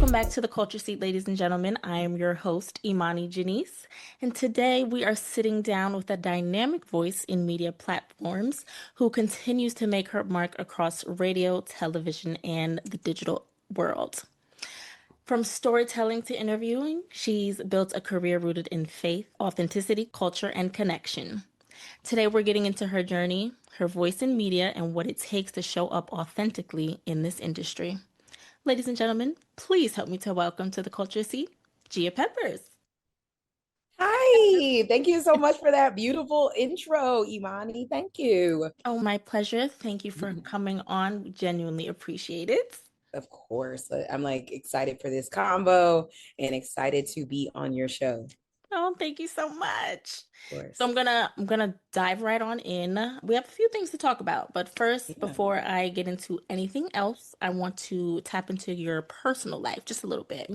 Welcome back to the Culture Seat, ladies and gentlemen. I am your host, Imani Janice, and today we are sitting down with a dynamic voice in media platforms who continues to make her mark across radio, television, and the digital world. From storytelling to interviewing, she's built a career rooted in faith, authenticity, culture, and connection. Today, we're getting into her journey, her voice in media, and what it takes to show up authentically in this industry. Ladies and gentlemen, please help me to welcome to the Culture Seat, Gia Peppers. Hi, thank you so much for that beautiful intro, Imani. Thank you. Oh, my pleasure. Thank you for coming on. We genuinely appreciate it. Of course, I'm like excited for this combo and excited to be on your show. Oh, thank you so much. Of So course. I'm gonna dive right on in. We have a few things to talk about, but first, Yeah. before I get into anything else, I want to tap into your personal life just a little bit.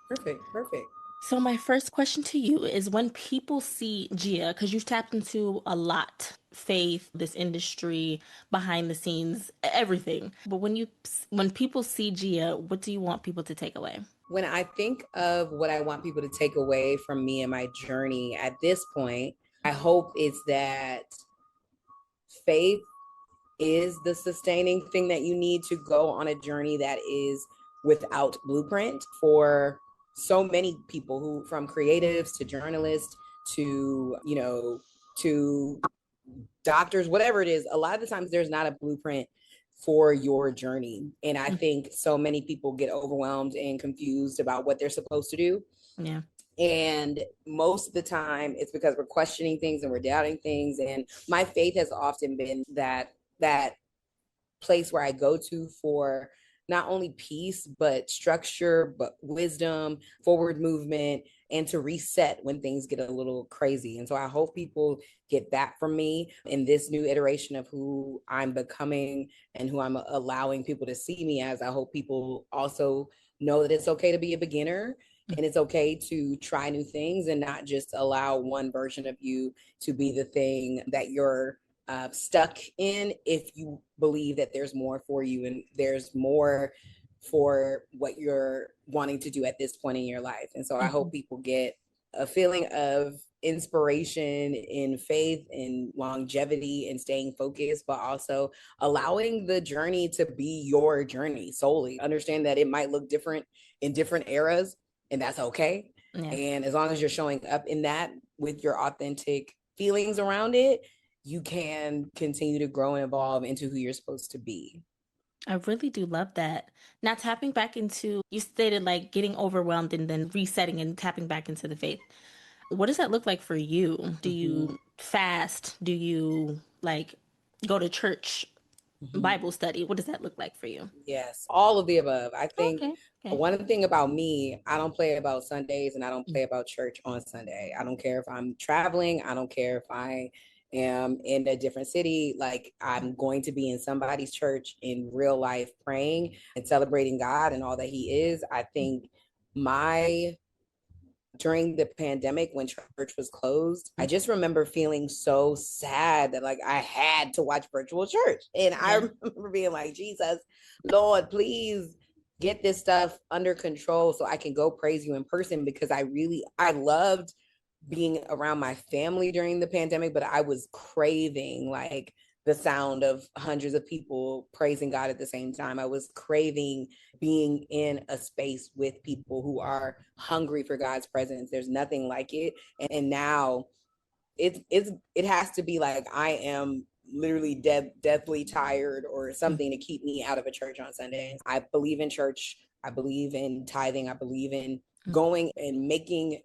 Perfect. Perfect. So my first question to you is when people see Gia, because you've tapped into a lot, faith, this industry, behind the scenes, everything. But when people see Gia, what do you want people to take away? When I think of what I want people to take away from me and my journey at this point, I hope it's that faith is the sustaining thing that you need to go on a journey that is without blueprint for so many people who from creatives to journalists to to doctors, whatever it is. A lot of the times there's not a blueprint for your journey, and I think so many people get overwhelmed and confused about what they're supposed to do. Yeah. And most of the time it's because we're questioning things and we're doubting things, and my faith has often been that place where I go to for not only peace, but structure, but wisdom, forward movement, and to reset when things get a little crazy. And so I hope people get that from me in this new iteration of who I'm becoming and who I'm allowing people to see me as. I hope people also know that it's okay to be a beginner and it's okay to try new things and not just allow one version of you to be the thing that you're stuck in if you believe that there's more for you and there's more for what you're wanting to do at this point in your life. And so I hope people get a feeling of inspiration in faith and longevity and staying focused, but also allowing the journey to be your journey solely. Understand that it might look different in different eras, and that's okay. Yeah. And as long as you're showing up in that with your authentic feelings around it, you can continue to grow and evolve into who you're supposed to be. I really do love that. Now, tapping back into, you stated like getting overwhelmed and then resetting and tapping back into the faith. What does that look like for you? Do Mm-hmm. you fast? Do you like go to church, Mm-hmm. Bible study? What does that look like for you? Yes, all of the above. I think Okay. Okay. one thing about me, I don't play about Sundays and I don't play about church on Sunday. I don't care if I'm traveling. I don't care if I am in a different city. Like, I'm going to be in somebody's church in real life praying and celebrating God and all that He is. I think my during the pandemic when church was closed, I just remember feeling so sad that like I had to watch virtual church. And I Yeah. remember being like, Jesus, Lord, please get this stuff under control so I can go praise you in person, because I loved being around my family during the pandemic, but I was craving like the sound of hundreds of people praising God at the same time. I was craving being in a space with people who are hungry for God's presence. There's nothing like it. And now it has to be like I am literally deathly tired or something to keep me out of a church on Sundays. I believe in church. I believe in tithing. I believe in going and making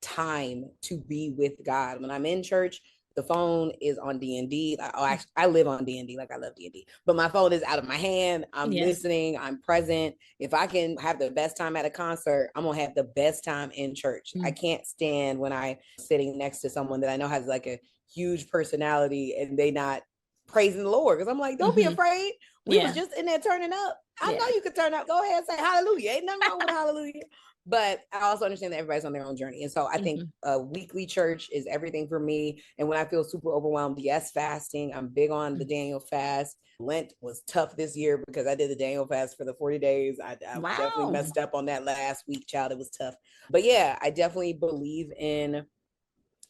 time to be with God. When I'm in church, the phone is on D&D. Actually, I live on D&D, like I love D&D, but my phone is out of my hand. I'm Yes. listening. I'm present. If I can have the best time at a concert, I'm gonna have the best time in church. I can't stand when I sitting next to someone that I know has like a huge personality and they not praising the Lord, because I'm like, don't be Mm-hmm. afraid. We was Yeah. just in there turning up. I Yeah. know you could turn up. Go ahead and say hallelujah. Ain't nothing wrong with hallelujah. but I also understand that everybody's on their own journey. And so I think Hmm. a weekly church is everything for me. And when I feel super overwhelmed, yes, fasting. I'm big on the Daniel fast. Lent was tough this year because I did the Daniel fast for the 40 days. I definitely Wow. messed up on that last week, child. It was tough. But yeah, I definitely believe in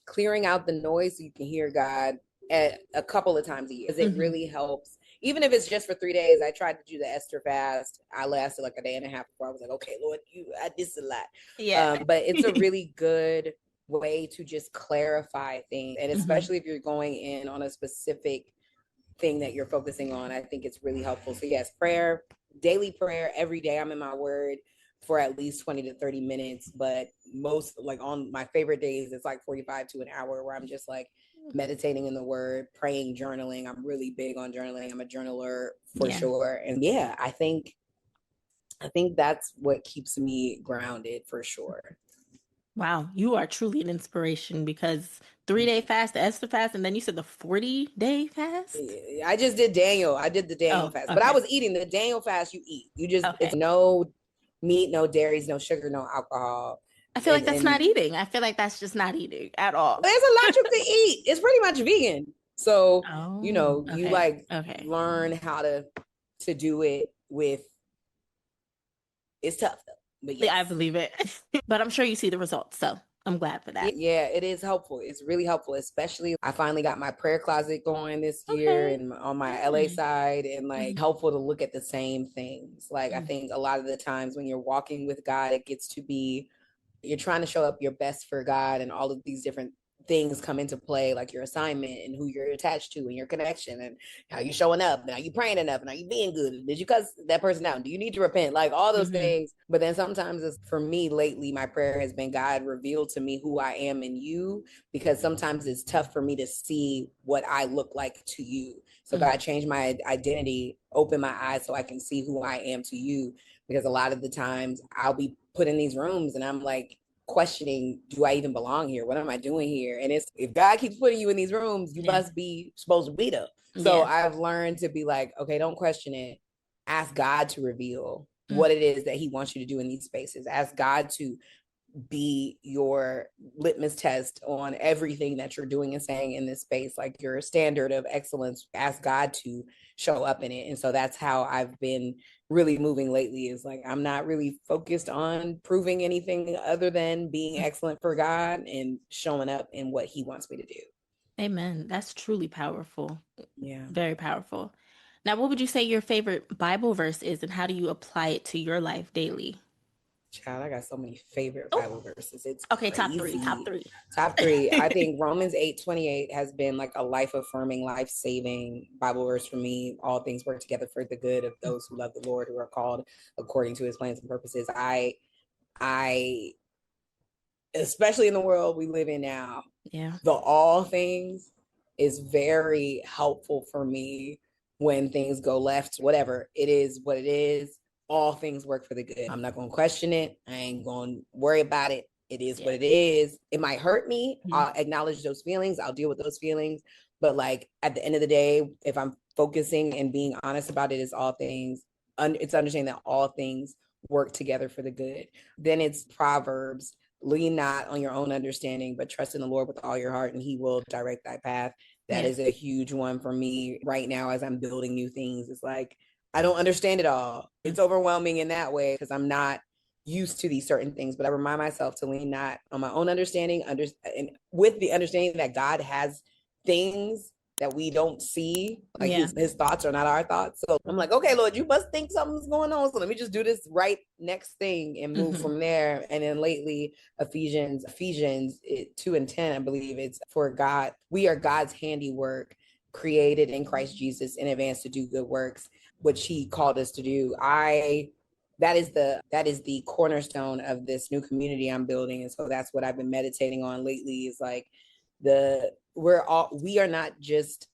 clearing out the noise so you can hear God at a couple of times a year because it Hmm. really helps. Even if it's just for 3 days, I tried to do the Esther fast. I lasted like a day and a half before I was like, okay, Lord, this is a lot. Yeah. But it's a really good way to just clarify things. And Hmm. especially if you're going in on a specific thing that you're focusing on, I think it's really helpful. So yes, prayer, daily prayer every day. I'm in my word for at least 20 to 30 minutes, but most like on my favorite days, it's like 45 to an hour where I'm just like meditating in the word, praying, journaling. I'm really big on journaling. I'm a journaler for Yeah. sure. And yeah, I think that's what keeps me grounded for sure. Wow, you are truly an inspiration because 3 day fast, the Esther fast, and then you said the 40-day fast? I just did Daniel. I did the Daniel Oh, fast, but I okay. was eating the Daniel fast. You eat. You just it's Okay. no meat, no dairies, no sugar, no alcohol, I feel like that's not and eating. I feel like that's just not eating at all. there's a lot you can eat. It's pretty much vegan. So Oh, you okay. like Okay. learn how to do it with. It's tough though, but Yeah, I yes. believe it. But I'm sure you see the results, so I'm glad for that. Yeah, it is helpful. It's really helpful, especially I finally got my prayer closet going this year Okay. and on my LA Good. side and like Mhm. helpful to look at the same things. Like I Mhm. think a lot of the times when you're walking with God, it gets to be you're trying to show up your best for God and all of these different things come into play, like your assignment and who you're attached to and your connection and how you showing up and are you praying enough and are you being good, did you cuss that person out, do you need to repent, like all those Mhm. things. But then sometimes it's for me lately, my prayer has been, God, reveal to me who I am in you, because sometimes it's tough for me to see what I look like to you. So Mhm. God, change my identity, open my eyes so I can see who I am to you, because a lot of the times I'll be put in these rooms and I'm like questioning, do I even belong here? What am I doing here? And it's if God keeps putting you in these rooms, you Yeah. must be supposed to be there. So Yeah. I've learned to be like, okay, don't question it. Ask God to reveal Mm. what it is that He wants you to do in these spaces. Ask God to be your litmus test on everything that you're doing and saying in this space, like your standard of excellence. Ask God to show up in it. And so that's how I've been really moving lately, is like I'm not really focused on proving anything other than being Mm. excellent for God and showing up in what He wants me to do. Amen. That's truly powerful. Yeah. Very powerful. Now, what would you say your favorite Bible verse is, and how do you apply it to your life daily? Child, I got so many favorite Oh, Bible verses. It's okay. Top three. Top crazy. three. Top three. I think Romans 8:28 has been like a life affirming, life saving Bible verse for me. All things work together for the good of those who love the Lord, who are called according to His plans and purposes. I, especially in the world we live in now, Yeah. the all things is very helpful for me when things go left. Whatever it is, what it is, all things work for the good. I'm not going to question it. I ain't going to worry about it. It is what Yeah. it is. It might hurt me. Mhm. I'll acknowledge those feelings. I'll deal with those feelings. But like at the end of the day, if I'm focusing and being honest about it, it's all things. It's understanding that all things work together for the good. Then it's Proverbs, lean not on your own understanding, but trust in the Lord with all your heart, and He will direct thy path. That Yeah. is a huge one for me right now as I'm building new things. It's like I don't understand it all. Mm. It's overwhelming in that way because I'm not used to these certain things, but I remind myself to lean not on my own understanding, and with the understanding that God has things that we don't see, like Yeah. his thoughts are not our thoughts. So I'm like, okay, Lord, you must think something's going on, so let me just do this right next thing and move Hmm. from there. And then lately, Ephesians 2:10, I believe, it's for God, we are God's handiwork, created in Christ Jesus in advance to do good works, which He called us to do. I that is the cornerstone of this new community I'm building. And so that's what I've been meditating on lately, is like we are not just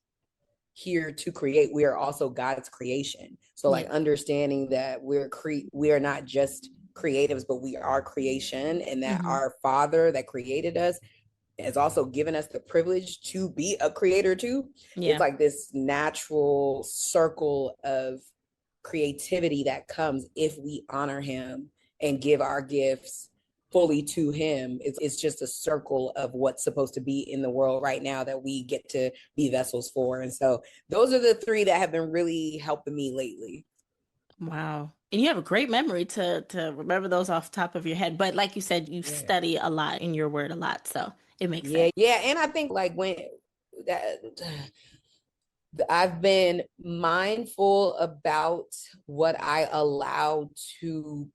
here to create, we are also God's creation. So Yeah. like understanding that we are not just creatives, but we are creation, and that Hmm. our Father that created us has also given us the privilege to be a creator too. It's Yeah. like this natural circle of creativity that comes if we honor Him and give our gifts fully to him. It's just a circle of what's supposed to be in the world right now that we get to be vessels for. And so those are the three that have been really helping me lately. Wow. And you have a great memory to remember those off the top of your head. But like you said, you Yeah. study a lot in your word a lot, so it makes Yeah. sense. Yeah. And I think like when that I've been mindful about what I allow to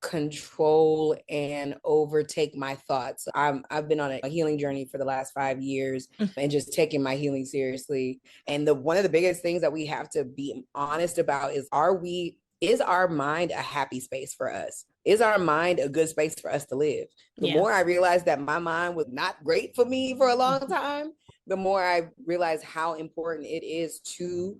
control and overtake my thoughts. I've been on a healing journey for the last 5 years and just taking my healing seriously. And the one of the biggest things that we have to be honest about is our mind a happy space for us? Is our mind a good space for us to live? The Yeah. more I realized that my mind was not great for me for a long time, the more I realized how important it is to,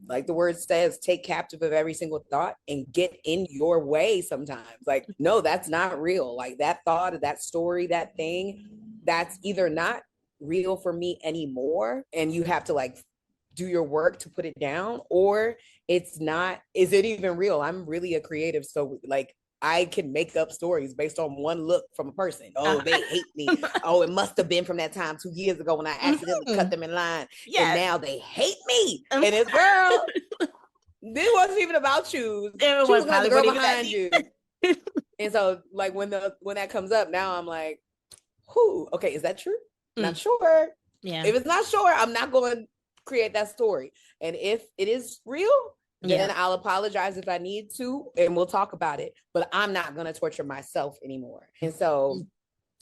like the word says, take captive of every single thought and get in your way sometimes. Like, no, that's not real. Like that thought, that story, that thing, that's either not real for me anymore. And you have to like do your work to put it down, or it's not, is it even real? I'm really a creative. So like I can make up stories based on one look from a person. Oh, they hate me. Oh, it must have been from that time 2 years ago when I accidentally cut them in line. And Yes. now they hate me. And it's, girl, this wasn't even about shoes. It She was was going to probably the girl wasn't even that behind deep. you. And so like when that comes up, now I'm like, who? Okay, is that true? Not sure. Yeah. If it's not sure, I'm not going to create that story. And if it is real, then Yeah. I'll apologize if I need to, and we'll talk about it. But I'm not going to torture myself anymore. And so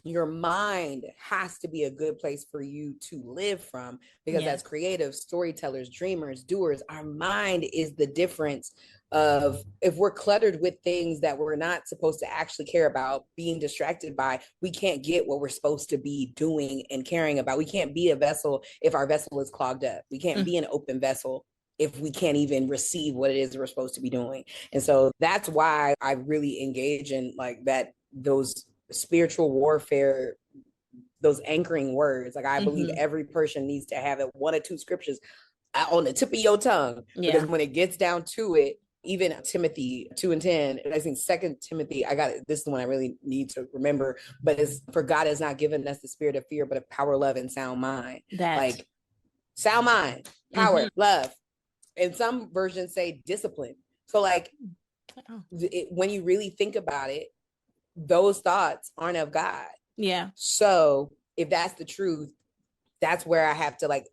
your mind has to be a good place for you to live from, because Yeah. as creative storytellers, dreamers, doers, our mind is the difference of, if we're cluttered with things that we're not supposed to actually care about, being distracted by, we can't get what we're supposed to be doing and caring about. We can't be a vessel if our vessel is clogged up. We can't be an open vessel if we can't even receive what it is we're supposed to be doing. And so that's why I really engage in like that, those spiritual warfare, those anchoring words. Like I believe every person needs to have it, one or two scriptures on the tip of your tongue, because Yeah. when it gets down to it, even Timothy 2:10, I think Second Timothy, I got it, this is the one I really need to remember, but it's, for God has not given us the spirit of fear, but of power, love, and sound mind. That. Like sound mind, power, love, and some versions say discipline. So like when you really think about it, those thoughts aren't of God. Yeah. So if that's the truth, that's where I have to like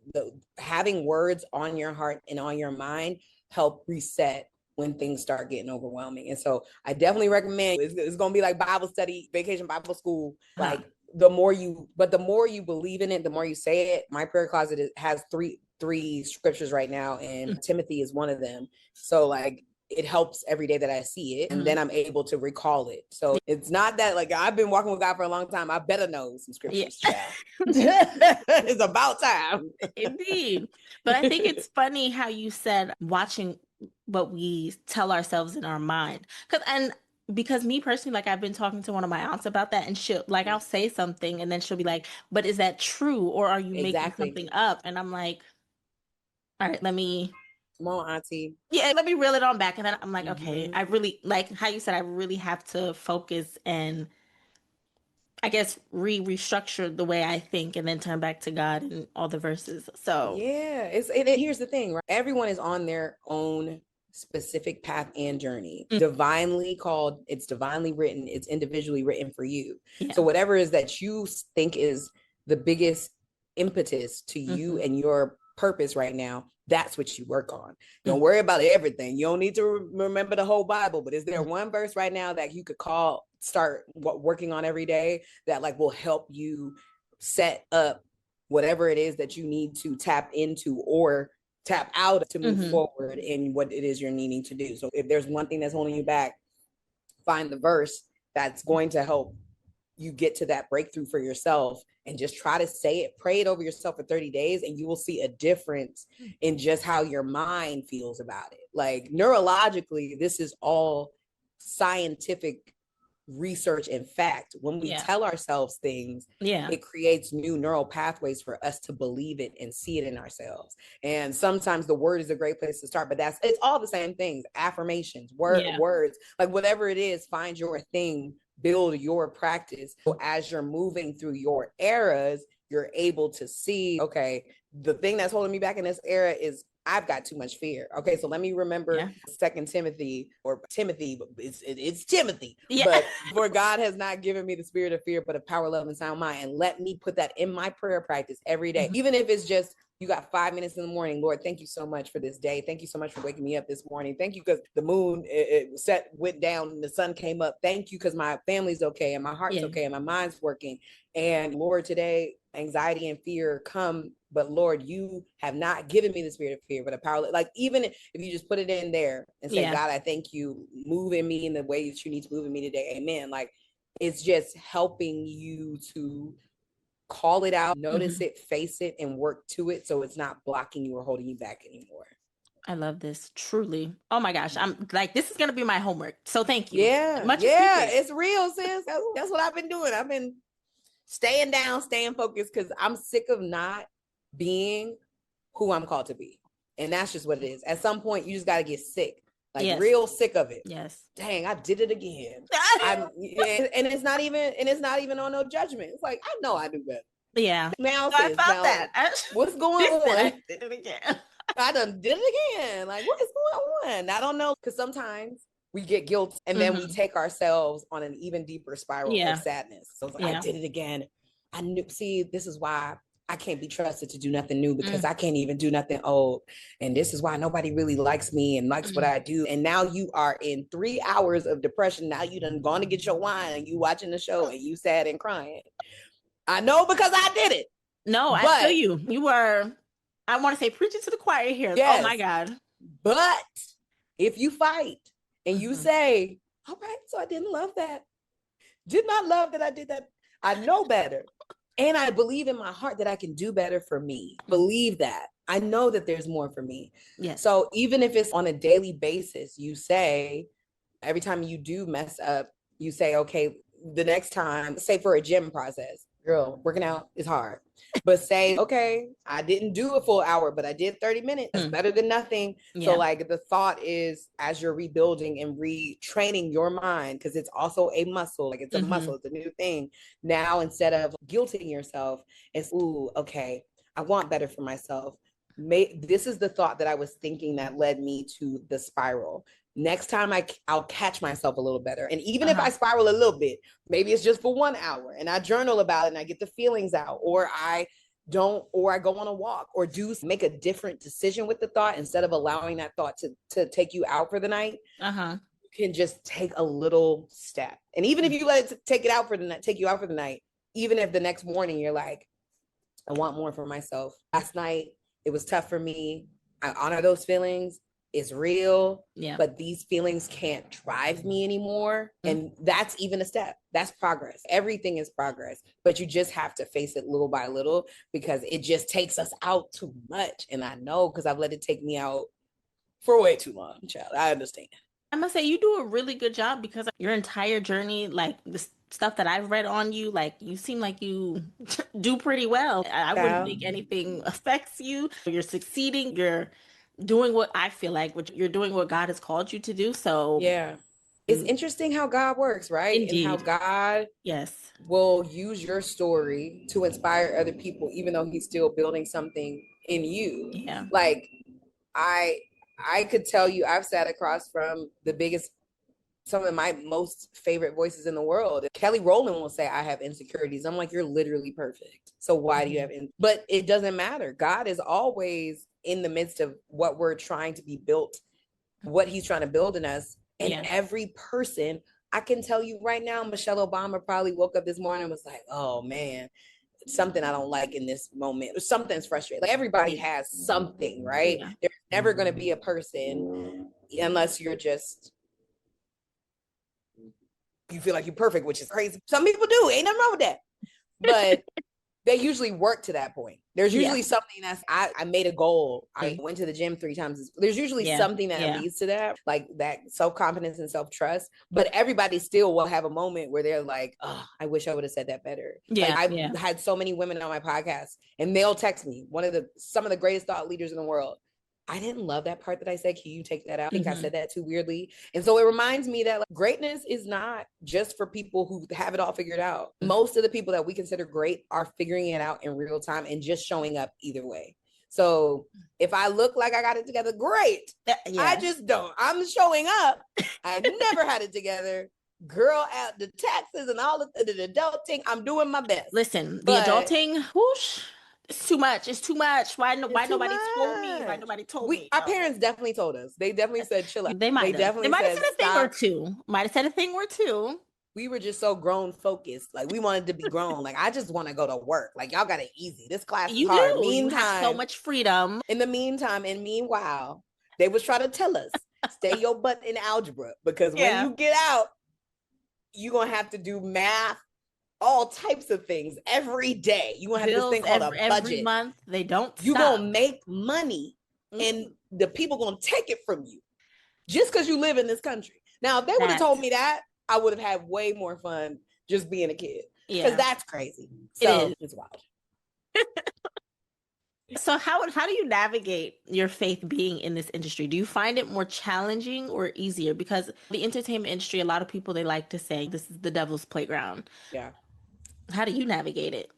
having words on your heart and on your mind help reset when things start getting overwhelming. And so I definitely recommend, it's going to be like Bible study, vacation Bible school. Like the more you believe in it, the more you say it. My prayer closet has three scriptures right now, and Timothy is one of them. So like it helps every day that I see it, and then I'm able to recall it. So it's not that like I've been walking with God for a long time, I better know some scriptures, child. It's about time. Indeed. But I think it's funny how you said watching what we tell ourselves in our mind. Because me personally, like I've been talking to one of my aunts about that, and she'll like I'll say something and then she'll be like, but is that true, or are you making Exactly. something up? And I'm like, all right, Come on, auntie. yeah, let me reel it on back. And then I'm like, okay, I really like how you said I really have to focus and I guess restructure the way I think and then turn back to God and all the verses. So Yeah, here's the thing, right? Everyone is on their own specific path and journey. Divinely called, it's divinely written, it's individually written for you. yeah. So whatever it is that you think is the biggest impetus to you and your purpose right now, that's what you work on. Don't worry about everything. You don't need to remember the whole Bible, but is there one verse right now that you could start working on every day that like will help you set up whatever it is that you need to tap into or tap out to move forward in what it is you're needing to do? So if there's one thing that's holding you back, find the verse that's going to help you get to that breakthrough for yourself, and just try to say it, pray it over yourself for 30 days, and you will see a difference in just how your mind feels about it. Like neurologically, this is all scientific research and fact. When we tell ourselves things, it creates new neural pathways for us to believe it and see it in ourselves. And sometimes the word is a great place to start, but it's all the same things. Affirmations, words, like whatever it is, find your thing build your practice. So as you're moving through your eras, you're able to see, okay, the thing that's holding me back in this era is I've got too much fear. Okay, so let me remember Second Timothy or Timothy. It's Timothy. Yeah. But for God has not given me the spirit of fear, but of power, love, and sound mind. And let me put that in my prayer practice every day, even if it's just you got 5 minutes in the morning. Lord, thank you so much for this day. Thank you so much for waking me up this morning. Thank you because the moon went down and the sun came up. Thank you because my family's okay and my heart's okay and my mind's working. And Lord, today anxiety and fear come, but Lord, you have not given me the spirit of fear, but a power. Like even if you just put it in there and say, God, I thank you, move in me in the way that you need to move in me today. Amen. Like it's just helping you to call it out, notice it, face it, and work to it so it's not blocking you or holding you back anymore. I love this, truly. Oh my gosh, I'm like, this is gonna be my homework. So thank you. Yeah, Much appreciated. It's real, sis. That's what I've been doing. I've been staying down, staying focused because I'm sick of not being who I'm called to be. And that's just what it is. At some point, you just got to get sick, like real sick of it. Yes. Dang, I did it again. And it's not even on no judgment. It's like, I know I do better. Yeah. Now, I found that. What's going on? I did it again. I done did it again. Like, what is going on? I don't know. Because sometimes we get guilt and then we take ourselves on an even deeper spiral of sadness. So it's like, I did it again. I knew, see, this is why I can't be trusted to do nothing new because I can't even do nothing old. And this is why nobody really likes me and likes what I do. And now you are in 3 hours of depression. Now you done gone to get your wine and you watching the show and you sad and crying. I know because I did it. No, I feel you. You were, I want to say, preaching to the choir here. Yes. Oh my God. But if you fight and you say, all right, so I didn't love that. Did not love that I did that. I know better. And I believe in my heart that I can do better for me. Believe that. I know that there's more for me. Yes. So even if it's on a daily basis, you say, every time you do mess up, you say, okay, the next time, say for a gym process, girl, working out is hard. But say, okay, I didn't do a full hour, but I did 30 minutes. That's better than nothing. So like the thought is as you're rebuilding and retraining your mind, because it's also a muscle, like it's a muscle, it's a new thing. Now, instead of guilting yourself, it's, ooh, okay, I want better for myself. This is the thought that I was thinking that led me to the spiral. Next time I'll catch myself a little better. And even if I spiral a little bit, maybe it's just for 1 hour and I journal about it and I get the feelings out, or I go on a walk or make a different decision with the thought instead of allowing that thought to take you out for the night. You can just take a little step. And even if you let it take you out for the night, even if the next morning you're like, I want more for myself. Last night, it was tough for me. I honor those feelings. It's real, but these feelings can't drive me anymore. And that's even a step. That's progress. Everything is progress, but you just have to face it little by little because it just takes us out too much. And I know because I've let it take me out for way too long, child. I understand. I must say you do a really good job because your entire journey, like the stuff that I've read on you, like you seem like you do pretty well. I wouldn't think anything affects you. You're succeeding. You're doing what I feel like you're doing what God has called you to do. So yeah, it's interesting how God works, right? Indeed. And how God will use your story to inspire other people, even though he's still building something in you. Yeah. Like I could tell you, I've sat across from some of my most favorite voices in the world. Kelly Rowland will say, I have insecurities. I'm like, you're literally perfect. So why do you have, but it doesn't matter. God is always in the midst of what we're trying to be built, what he's trying to build in us. And every person, I can tell you right now, Michelle Obama probably woke up this morning and was like, oh man, something I don't like in this moment, or something's frustrating. Like everybody has something, right? There's never going to be a person unless you feel like you're perfect, which is crazy. Some people do, ain't nothing wrong with that. But they usually work to that point. There's usually something that's, I made a goal. I went to the gym 3 times. There's usually something that leads to that, like that self-confidence and self-trust. But everybody still will have a moment where they're like, oh, I wish I would have said that better. Like I've had so many women on my podcast and they'll text me, some of the greatest thought leaders in the world. I didn't love that part that I said. Can you take that out? I think I said that too weirdly. And so it reminds me that like, greatness is not just for people who have it all figured out. Most of the people that we consider great are figuring it out in real time and just showing up either way. So if I look like I got it together, great. I just don't. I'm showing up. I've never had it together. Girl, out the taxes and all of the adulting, I'm doing my best. Listen, the adulting, whoosh. It's too much. It's too much. Why nobody told me? Why nobody told me? Our parents definitely told us. They definitely said, chill out. They might have. They might have said a thing or two. Might have said a thing or two. We were just so grown focused. Like we wanted to be grown. Like I just want to go to work. Like y'all got it easy. This class is hard. Meantime, you have so much freedom. In the meantime, and meanwhile, they was trying to tell us, stay your butt in algebra because when you get out, you're going to have to do math, all types of things every day. You're going to have this thing called a budget. Every month, they don't You're going to make money and the people going to take it from you just because you live in this country. Now, if they would have told me that, I would have had way more fun just being a kid. Because that's crazy. So it's wild. So how do you navigate your faith being in this industry? Do you find it more challenging or easier? Because the entertainment industry, a lot of people, they like to say this is the devil's playground. Yeah. How do you navigate it?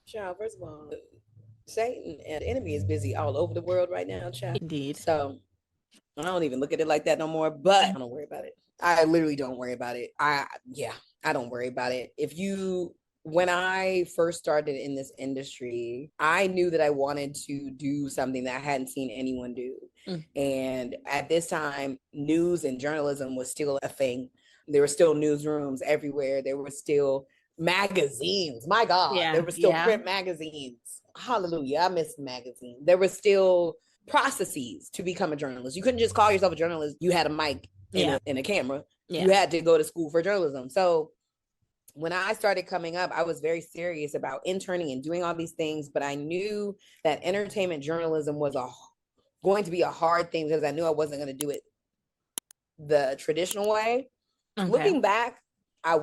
Child, first of all, Satan and the enemy is busy all over the world right now, child. Indeed. So I don't even look at it like that no more, but I don't worry about it. I literally don't worry about it. I don't worry about it. When I first started in this industry, I knew that I wanted to do something that I hadn't seen anyone do. And at this time, news and journalism was still a thing. There were still newsrooms everywhere. There were still magazines. My God, there were still print magazines. Hallelujah. I miss magazines. There were still processes to become a journalist. You couldn't just call yourself a journalist. You had a mic and a camera. You had to go to school for journalism. So when I started coming up, I was very serious about interning and doing all these things, but I knew that entertainment journalism was going to be a hard thing because I knew I wasn't going to do it the traditional way. Looking back, I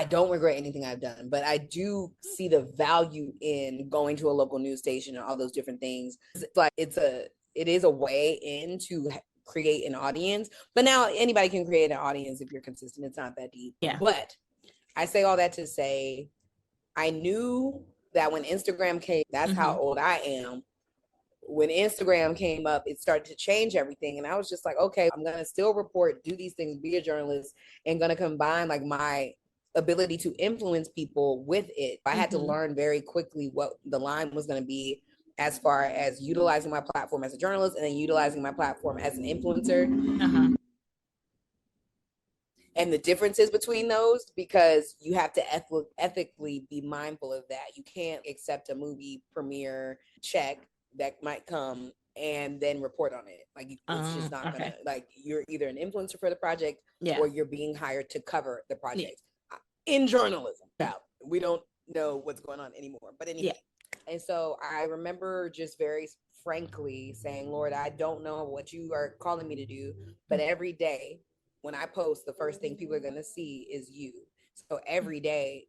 don't regret anything I've done, but I do see the value in going to a local news station and all those different things. It's like it is a way in to create an audience, but now anybody can create an audience if you're consistent. It's not that deep. But I say all that to say, I knew that when Instagram came, that's how old I am. When Instagram came up, it started to change everything. And I was just like, okay, I'm going to still report, do these things, be a journalist, and going to combine like my ability to influence people with it. I had to learn very quickly what the line was going to be as far as utilizing my platform as a journalist and then utilizing my platform as an influencer. And the differences between those, because you have to ethically be mindful of that. You can't accept a movie premiere check that might come and then report on it. Like it's just not gonna, like you're either an influencer for the project or you're being hired to cover the project in journalism. We don't know what's going on anymore, but anyway. And so I remember just very frankly saying, Lord, I don't know what you are calling me to do, but every day when I post, the first thing people are going to see is you. So every day,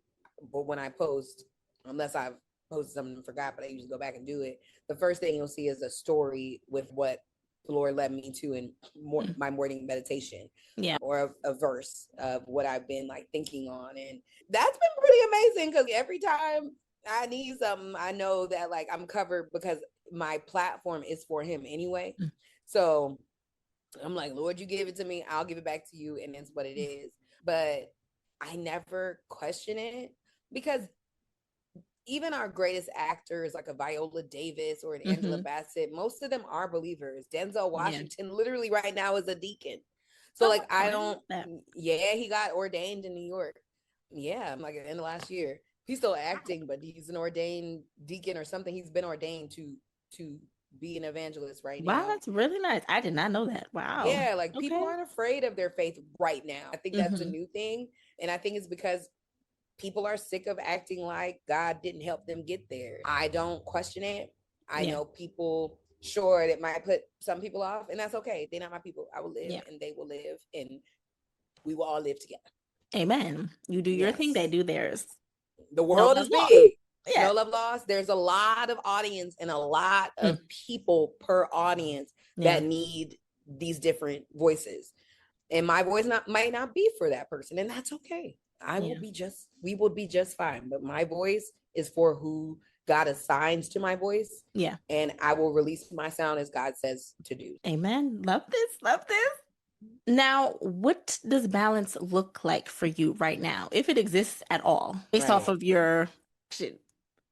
but when I post, unless I've posted something and forgot, but I usually go back and do it, the first thing you'll see is a story with what the Lord led me to in my morning meditation, or a verse of what I've been like thinking on. And that's been pretty amazing because every time I need something, I know that like I'm covered because my platform is for him anyway. So I'm like, Lord, you gave it to me, I'll give it back to you, and it's what it is. But I never question it, because even our greatest actors like a Viola Davis or an Angela Bassett, most of them are believers. Denzel Washington literally right now is a deacon. So like I don't, he got ordained in New York. I'm like at the end of last year. He's still acting, but he's an ordained deacon or something. He's been ordained to be an evangelist right now. Wow, that's really nice. I did not know that. Wow. Yeah, like people aren't afraid of their faith right now. I think that's a new thing. And I think it's because people are sick of acting like God didn't help them get there. I don't question it. I know people, sure, that might put some people off, and that's okay. They're not my people. I will live and they will live, and we will all live together. Amen. You do your thing, they do theirs. The world is big. Yeah. Love lost. There's a lot of audience and a lot of Mm. people per audience Yeah. that need these different voices. And my voice might not be for that person, and that's okay. Yeah. We will be just fine. But my voice is for who God assigns to my voice, Yeah. and I will release my sound as God says to do. Amen. Love this. Love this. Now, what does balance look like for you right now, if it exists at all, based off Right. of your shit?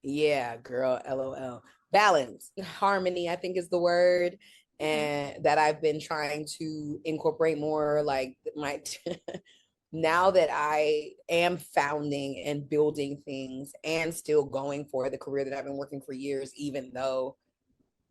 Yeah, girl, LOL. Balance, harmony, I think is the word, Okay. and that I've been trying to incorporate more. Like my, now that I am founding and building things and still going for the career that I've been working for years, even though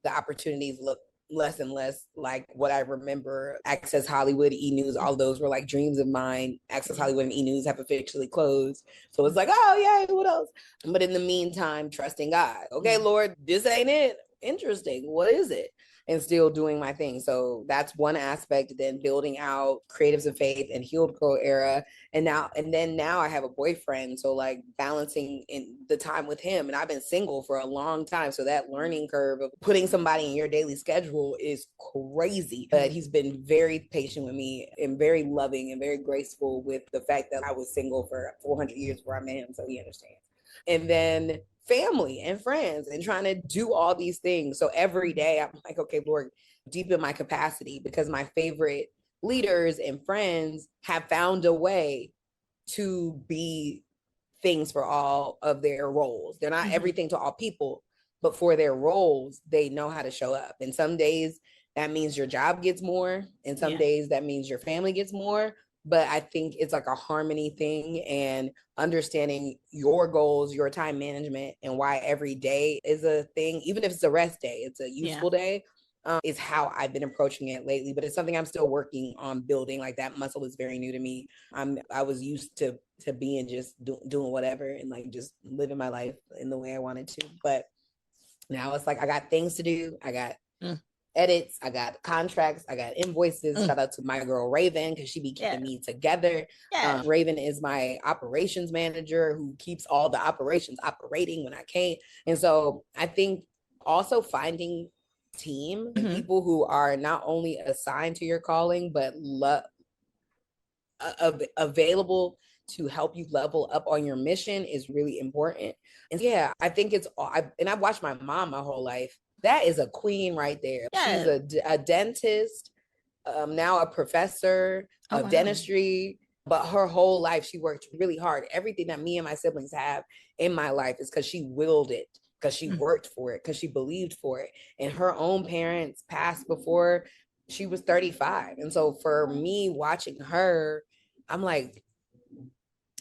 the opportunities look less and less like what I remember. Access Hollywood, E News, all those were like dreams of mine. Access Yeah. Hollywood and E News have officially closed. So it's like, oh, yeah, what else? But in the meantime, trusting God. Okay, Yeah. Lord, this ain't it. Interesting. What is it? And still doing my thing. So that's one aspect. Then building out Creatives of Faith and Healed Girl era, and then now I have a boyfriend, so like balancing in the time with him, and I've been single for a long time, so that learning curve of putting somebody in your daily schedule is crazy. But he's been very patient with me and very loving and very graceful with the fact that I was single for 400 years before I met him, so he understands. And then family and friends and trying to do all these things, so every day I'm like, okay, Lord, deepen my capacity, because my favorite leaders and friends have found a way to be things for all of their roles. They're not Hmm. everything to all people, but for their roles, they know how to show up. And some days that means your job gets more, and some Yeah. days that means your family gets more. But I think it's like a harmony thing, and understanding your goals, your time management, and why every day is a thing, even if it's a rest day, it's a Yeah. useful day. Is how I've been approaching it lately, but it's something I'm still working on building. Like that muscle is very new to me. I was used to being just doing whatever and like just living my life in the way I wanted to. But now it's like I got things to do. I got Mm. edits, I got contracts, I got invoices. Mm. Shout out to my girl Raven, because she be keeping Yes. me together. Yes. Raven is my operations manager who keeps all the operations operating when I can't. And so I think also finding team and Hmm. people who are not only assigned to your calling but available to help you level up on your mission is really important. And yeah, I think and I've watched my mom my whole life. That is a queen right there. She's Yes. a dentist, now a professor Oh, of wow. dentistry, but her whole life she worked really hard. Everything that me and my siblings have in my life is because she willed it, because she Mm. worked for it, because she believed for it. And her own parents passed before she was 35. And so for me watching her, I'm like,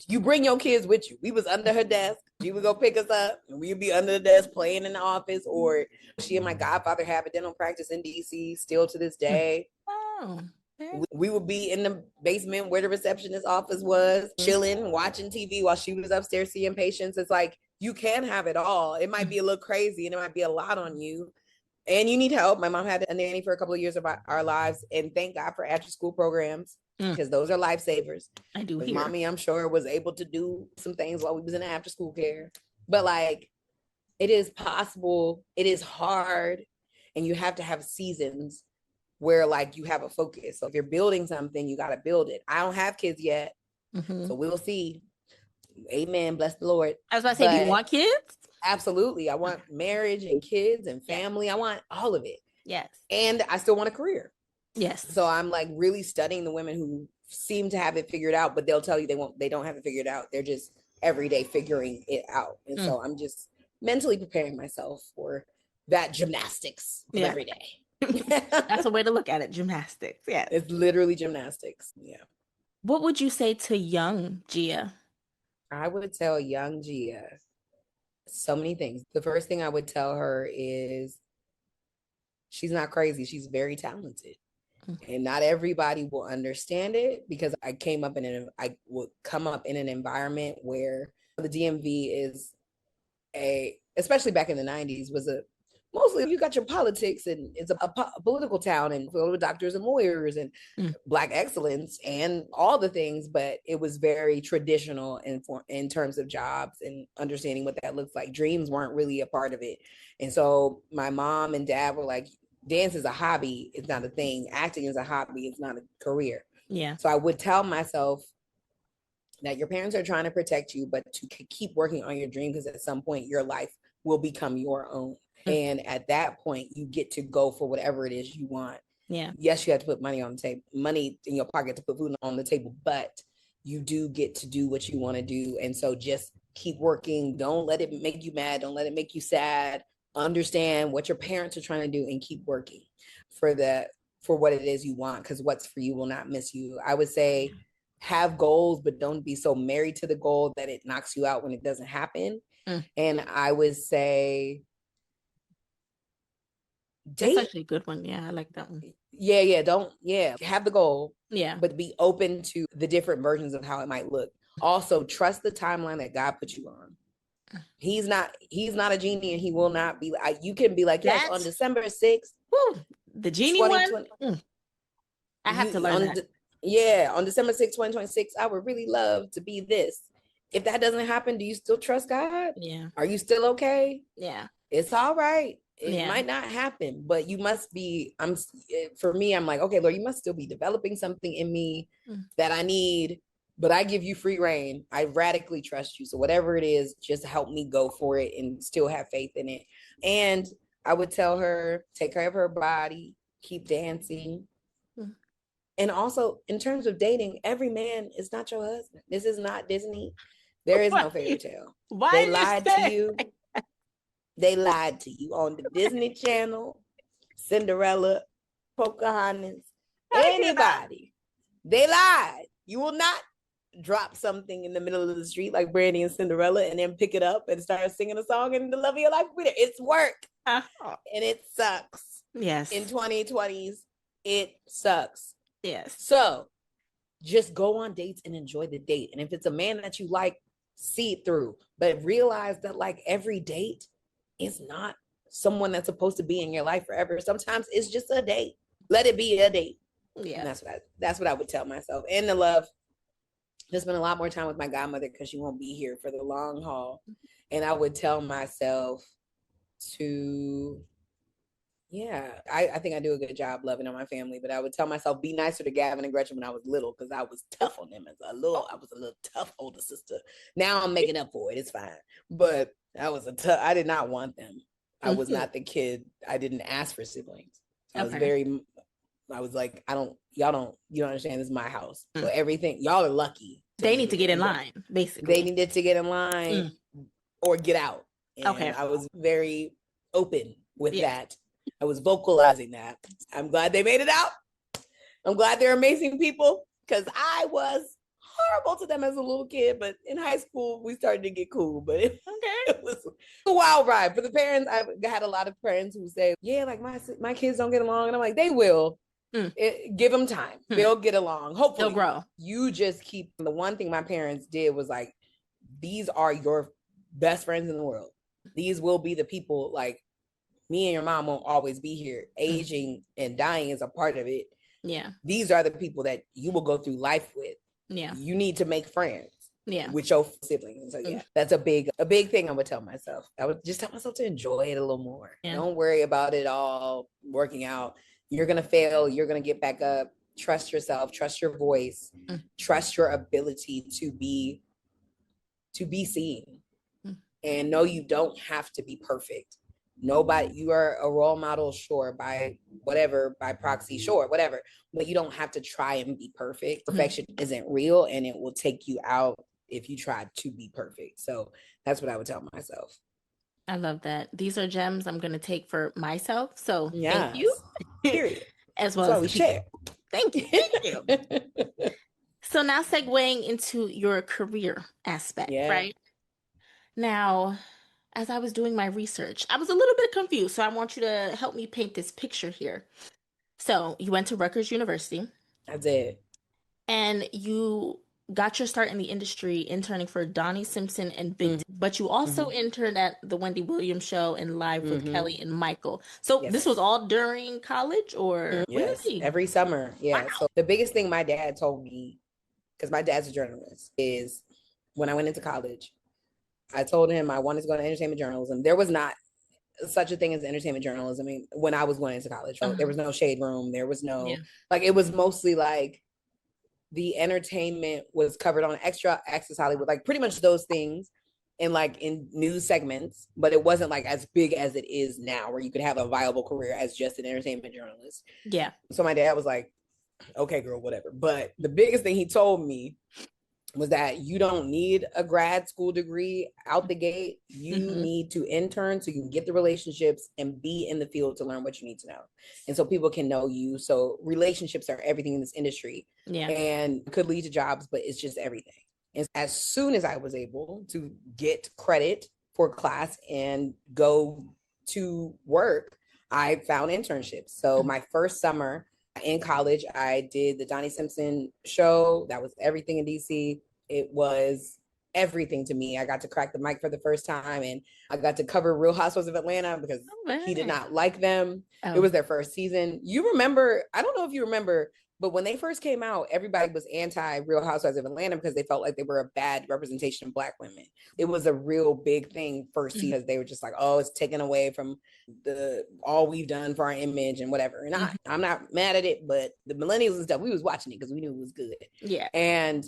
you bring your kids with you. We was under her desk. She would go pick us up, and we'd be under the desk playing in the office. Or she and my godfather have a dental practice in DC still to this Mm. day. Oh, very We would be in the basement where the receptionist office was, cool. chilling, watching TV while she was upstairs seeing patients. It's like you can have it all. It might Mm. be a little crazy and it might be a lot on you, and you need help. My mom had a nanny for a couple of years of our lives, and thank God for after school programs, Mm. because those are lifesavers. I do Because hear. mommy, I'm sure, was able to do some things while we was in after school care. But like, it is possible. It is hard, and you have to have seasons where like you have a focus. So if you're building something, you got to build it. I don't have kids yet, Hmm. so we'll see. Amen. Bless the Lord. I was about to say, do you But want kids? absolutely, I want Okay. marriage and kids and Yes. family. I want all of it, Yes. and I still want a career. Yes. So I'm like really studying the women who seem to have it figured out, but they'll tell you they don't have it figured out. They're just every day figuring it out. And Mm. so I'm just mentally preparing myself for that gymnastics of Yeah. every day. That's a way to look at it. Gymnastics. Yes. It's literally gymnastics. Yeah. What would you say to young Gia? I would tell young Gia so many things. The first thing I would tell her is she's not crazy. She's very talented. Mm. And not everybody will understand it, because I would come up in an environment where the DMV is especially back in the 90s, mostly you got your politics, and it's a political town, and filled with doctors and lawyers and Mm. black excellence and all the things, but it was very traditional in terms of jobs and understanding what that looks like. Dreams weren't really a part of it. And so my mom and dad were like, dance is a hobby, it's not a thing. Acting is a hobby, it's not a career. Yeah. So I would tell myself that your parents are trying to protect you, but to keep working on your dream, because at some point your life will become your own. Mm. And at that point, you get to go for whatever it is you want. Yeah. Yes, you have to put money on the table, money in your pocket to put food on the table, but you do get to do what you want to do. And so just keep working. Don't let it make you mad. Don't let it make you sad. Understand what your parents are trying to do and keep working for for what it is you want, because what's for you will not miss you. I would say have goals, but don't be so married to the goal that it knocks you out when it doesn't happen. Mm. And I would say That's date. actually a good one. Yeah, I like that one. Yeah, don't, have the goal, Yeah. but be open to the different versions of how it might look. Also, trust the timeline that God put you on. He's not a genie, and he will not be like, you can be like, yes, on That, December 6th, whew, the genie one. 2020, I have to you learn on that. on December 6th, 2026, I would really love to be this. If that doesn't happen, do you still trust God? Yeah. Are you still okay? Yeah. It's all right. It Yeah. might not happen, but you must be. For me, I'm like, okay, Lord, you must still be developing something in me Mm. that I need, but I give you free reign. I radically trust you. So whatever it is, just help me go for it and still have faith in it. And I would tell her, take care of her body, keep dancing. Mm. And also, in terms of dating, every man is not your husband. This is not Disney. There is Why, no fairy tale. why They did you lied to say? you. They lied to you on the Disney Channel, Cinderella, Pocahontas, I cannot. anybody. They lied. You will not drop something in the middle of the street like Brandy and Cinderella and then pick it up and start singing a song and the love of your life with it. It's work Oh, and it sucks. In yes. 2020s, it sucks. Yes. So just go on dates and enjoy the date. And if it's a man that you like, see it through. But realize that like every date is not someone that's supposed to be in your life forever. Sometimes it's just a date. Let it be a date. And Yeah. that's what I would tell myself. And the love, just spend a lot more time with my godmother because she won't be here for the long haul. And I would tell myself to, I think I do a good job loving on my family, but I would tell myself be nicer to Gavin and Gretchen when I was little because I was tough on them as I was a little tough older sister. Now I'm making up for it. It's fine. But I did not want them. I was Mhm. not the kid. I didn't ask for siblings. Okay. I was like, you don't understand. This is my house. So Mm. everything, y'all are lucky to They be need to here. get in line, They basically. needed to get in line Mm. or get out. And Okay. I was very open with Yeah. that. I was vocalizing that. I'm glad they made it out. I'm glad they're amazing people because I was horrible to them as a little kid, but in high school we started to get cool. But Okay. it was a wild ride for the parents. I've had a lot of parents who say, "Yeah, like my kids don't get along," and I'm like, "They will. Mm. Give them time. Mm. They'll get along. They'll Hopefully." grow. You just keep the one thing my parents did was like, these are your best friends in the world. These will be the people like me and your mom won't always be here. Mm. Aging and dying is a part of it. Yeah. These are the people that you will go through life with. Yeah. You need to make friends Yeah. with your siblings. And so yeah, that's a big thing I would tell myself. I would just tell myself to enjoy it a little more. Yeah. Don't worry about it all working out. You're gonna fail, you're gonna get back up. Trust yourself, trust your voice, trust your ability to be seen. And no, you don't have to be perfect. Nobody, you are a role model, sure, by proxy, sure, whatever, but you don't have to try and be perfect. Perfection isn't real, and it will take you out if you try to be perfect. So that's what I would tell myself. I love that. These are gems I'm going to take for myself. So thank Yes. you. Period. As That's well why as we the people. share. Thank you. Thank you. So now segueing into your career aspect, Yeah. right? Now, as I was doing my research, I was a little bit confused. So I want you to help me paint this picture here. So you went to Rutgers University I did. and you got your start in the industry interning for Donnie Simpson and Big Mm-hmm. T, but you also interned at the Wendy Williams show and Live with Mm-hmm. Kelly and Michael. So this was Yes. all during college or Yes. really? Every summer. Yeah. Wow. So the biggest thing my dad told me, because my dad's a journalist, is when I went into college, I told him I wanted to go to entertainment journalism. There was not such a thing as entertainment journalism. I mean, when I was going into college, there Uh-huh. was no shade room. There was Yeah. no, like, it was mostly like the entertainment was covered on Extra Access Hollywood, like pretty much those things in like in news segments, but it wasn't like as big as it is now where you could have a viable career as just an entertainment journalist. Yeah. So my dad was like, okay, girl, whatever. But the biggest thing he told me was that you don't need a grad school degree out the gate. You Hmm. need to intern so you can get the relationships and be in the field to learn what you need to know. And so people can know you. So relationships are everything in this industry Yeah. and could lead to jobs, but it's just everything. And as soon as I was able to get credit for class and go to work, I found internships. So my first summer in college, I did the Donnie Simpson show. That was everything in DC. It was everything to me. I got to crack the mic for the first time, and I got to cover Real Housewives of Atlanta because Oh, he did man. not like them. It Oh. was their first season. You remember, I don't know if you remember, but when they first came out, everybody was anti Real Housewives of Atlanta because they felt like they were a bad representation of Black women. It was a real big thing first season. They were just like, oh, it's taken away from the all we've done for our image and whatever. And I'm not mad at it, but the millennials and stuff, we was watching it because we knew it was good. Yeah. And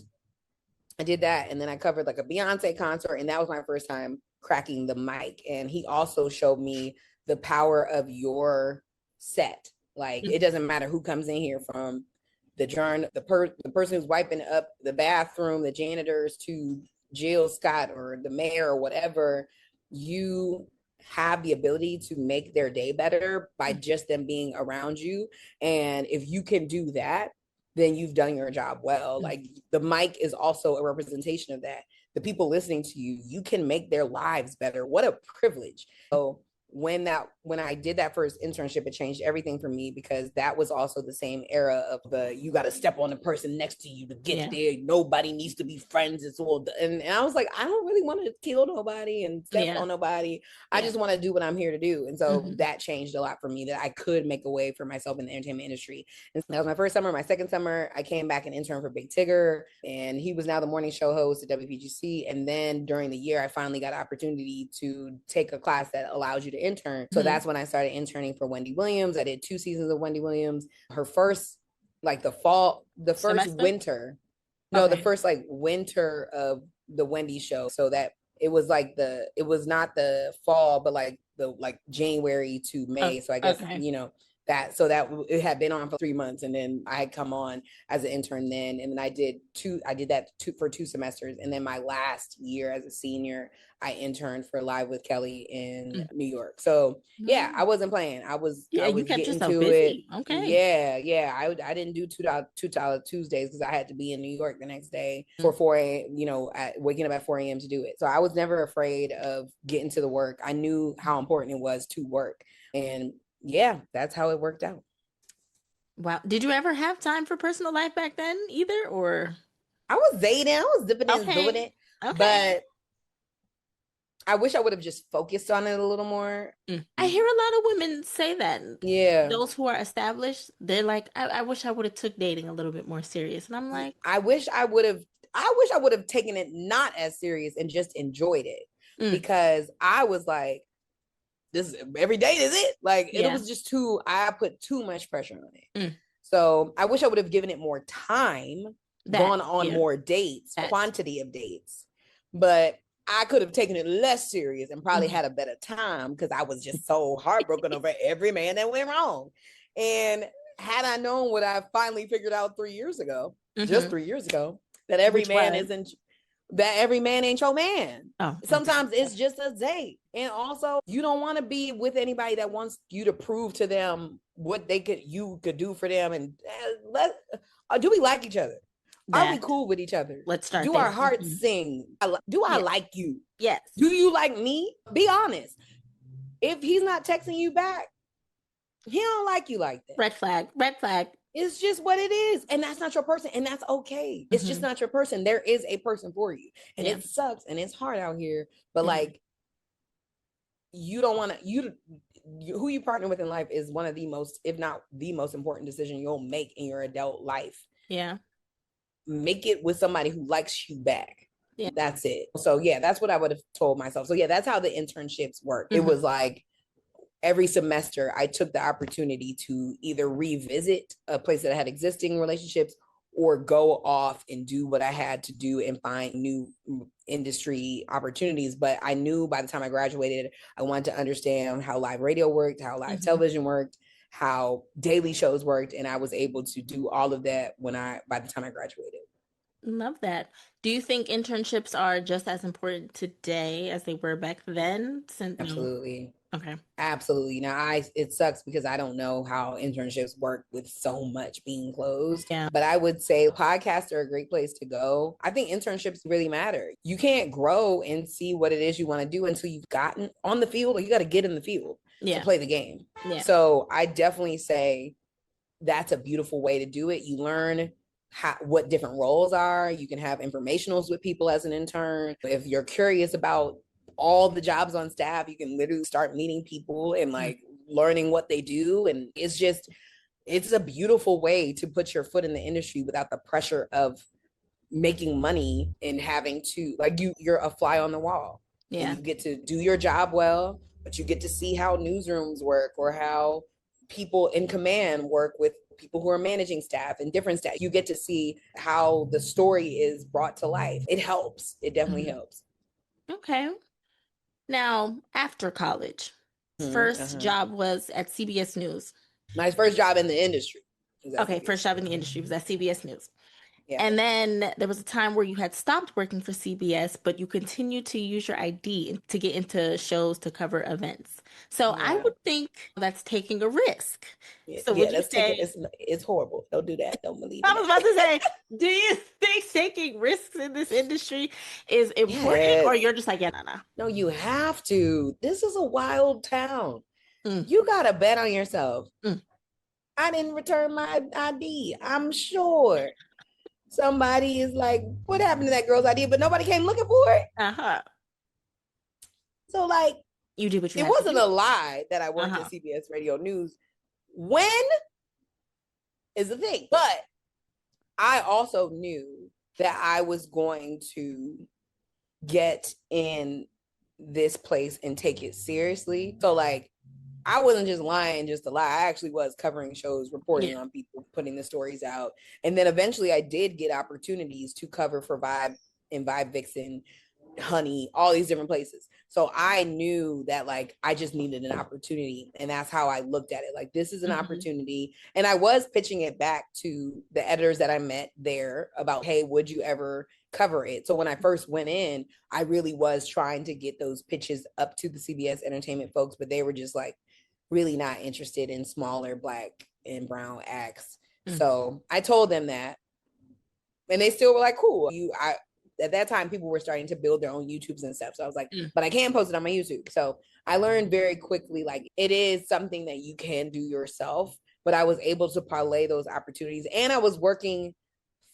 I did that, and then I covered like a Beyonce concert, and that was my first time cracking the mic. And he also showed me the power of your set. Like, it doesn't matter who comes in here, from the person who's wiping up the bathroom, the janitors, to Jill Scott or the mayor or whatever. You have the ability to make their day better by just them being around you. And if you can do that, then you've done your job well. Like, the mic is also a representation of that. The people listening to you, you can make their lives better. What a privilege. So when I did that first internship, it changed everything for me, because that was also the same era of the you got to step on the person next to you to get there. Nobody needs to be friends. It's all and I was like, I don't really want to kill nobody and step on nobody. I just want to do what I'm here to do. And so that changed a lot for me, that I could make a way for myself in the entertainment industry. And that was my first summer. My second summer, I came back and interned for Big Tigger, and he was now the morning show host at WPGC. And then during the year, I finally got an opportunity to take a class that allows you to intern. So that's when I started interning for Wendy Williams. I did 2 seasons of Wendy Williams. Her first, like the first winter, no, the first like winter of the Wendy show. So that it was like it was not the fall, but like the January to May. So I guess, that it had been on for 3 months, and then I had come on as an intern then, and then I did that for 2 semesters, and then my last year as a senior, I interned for Live with Kelly in New York. So yeah, I wasn't playing. I was You kept getting yourself to it. busy. Okay. Yeah. I didn't do $2 Tuesdays because I had to be in New York the next day for 4 a.m. Waking up at 4 a.m. to do it. So I was never afraid of getting to the work. I knew how important it was to work, and yeah, that's how it worked out. Wow. Did you ever have time for personal life back then either, or? I was dating, I was dipping in, doing it, but I wish I would have just focused on it a little more. I hear a lot of women say that. Yeah. Those who are established, they're like, I wish I would have took dating a little bit more serious. And I'm like, I wish I would have taken it not as serious and just enjoyed it, because I was like, this every day is it? Like, it was just I put too much pressure on it. So I wish I would have given it more time, gone on more dates, quantity of dates. But I could have taken it less serious and probably had a better time, because I was just so heartbroken over every man that went wrong. And had I known what I finally figured out 3 years ago, just 3 years ago, that every man ain't your man. Sometimes it's just a date. And also, you don't want to be with anybody that wants you to prove to them what you could do for them. And do we like each other? Are we cool with each other? Let's start. Do our hearts sing? Do I like you? Yes. Do you like me? Be honest. If he's not texting you back, he don't like you like that. Red flag. Red flag. It's just what it is. And that's not your person. And that's okay. It's just Mm-hmm. not your person. There is a person for you. And Yeah. it sucks and it's hard out here. But Mm-hmm. like, you don't want to, who you partner with in life is one of the most, if not the most important decision you'll make in your adult life. Yeah. Make it with somebody who likes you back. Yeah. That's it. So yeah, that's what I would have told myself. So yeah, that's how the internships work. It Mm-hmm. was like every semester I took the opportunity to either revisit a place that I had existing relationships or go off and do what I had to do and find new industry opportunities. But I knew by the time I graduated, I wanted to understand how live radio worked, how live Mm-hmm. television worked, how daily shows worked. And I was able to do all of that by the time I graduated. Love that. Do you think internships are just as important today as they were back then? Since no. Absolutely. Okay. Absolutely. Now it sucks because I don't know how internships work with so much being closed. Yeah. But I would say podcasts are a great place to go. I think internships really matter. You can't grow and see what it is you want to do until you've gotten on the field, or you got to get in the field to Yeah. play the game. Yeah. So I definitely say that's a beautiful way to do it. You learn what different roles are. You can have informationals with people as an intern. If you're curious about all the jobs on staff, you can literally start meeting people and like learning what they do. And it's a beautiful way to put your foot in the industry without the pressure of making money and having to like you're a fly on the wall. And Yeah. you get to do your job well, but you get to see how newsrooms work or how people in command work with people who are managing staff and different staff. You get to see how the story is brought to life. It helps. It definitely Mhm. helps. Okay. Now, after college, first Uh-huh. job was at CBS News. My first job in the industry was at Okay, CBS. first job in the industry was at CBS News. Yeah. And then there was a time where you had stopped working for CBS, but you continued to use your ID to get into shows to cover events. So I Yeah. would think that's taking a risk. So Yeah, would you that's taking say, it's horrible. Don't do that. Don't believe I in was about to that. say, do you think taking risks in this industry is important, or Yes. you're just like, yeah, no, no. No, you have to. This is a wild town. Mm, You got to bet on yourself. mm, I didn't return my ID. I'm sure somebody is like, what happened to that girl's ID? But nobody came looking for it. uh-huh. So, like, You did what you it had to wasn't do. a lie that I worked at Uh-huh. CBS Radio News. When is the thing. But I also knew that I was going to get in this place and take it seriously. So, like, I wasn't just lying just to lie. I actually was covering shows, Yeah. reporting on people, putting the stories out. And then eventually I did get opportunities to cover for Vibe and Vibe Vixen, Honey, all these different places. So I knew that like I just needed an opportunity. And that's how I looked at it. Like, this is an Hmm. opportunity. And I was pitching it back to the editors that I met there about, hey, would you ever cover it? So when I first went in, I really was trying to get those pitches up to the CBS entertainment folks, but they were just like really not interested in smaller Black and brown acts. Mm, So I told them that, and they still were like, cool. I at that time people were starting to build their own YouTubes and stuff. So I was like, mm. but I can post it on my YouTube. So I learned very quickly like it is something that you can do yourself. But I was able to parlay those opportunities, and I was working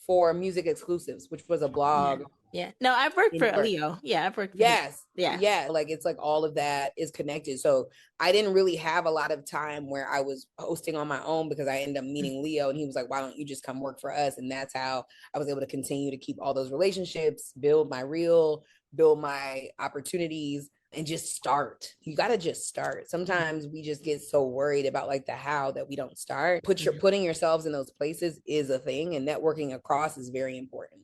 for Music Exclusives, which was a Yeah. blog Yeah. No, I've worked in for New York. Leo. Yeah, I've worked for him. Yes. Yeah. Yeah. Like it's like all of that is connected. So I didn't really have a lot of time where I was hosting on my own because I ended up Mm. meeting Leo and he was like, why don't you just come work for us? And that's how I was able to continue to keep all those relationships, build my reel, build my opportunities, and just start. You got to just start. Sometimes we just get so worried about like the how that we don't start. Putting yourselves in those places is a thing, and networking across is very important.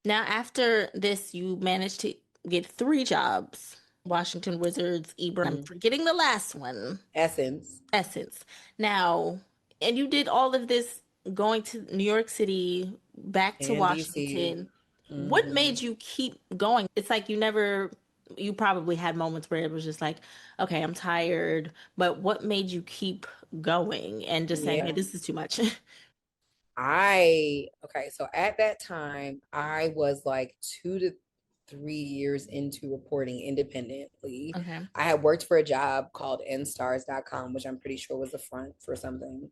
Now, after this, you managed to get three jobs. Washington Wizards, Ebro. I'm forgetting the last one. Essence Essence. Now, and you did all of this going to New York City, back to and DC. Washington. What Mm-hmm. made you keep going? It's like you probably had moments where it was just like, okay, I'm tired, but what made you keep going and just saying, hey, Yeah. this is too much? Okay, so at that time, I was like 2 to 3 years into reporting independently. Okay. I had worked for a job called nstars.com, which I'm pretty sure was a front for something.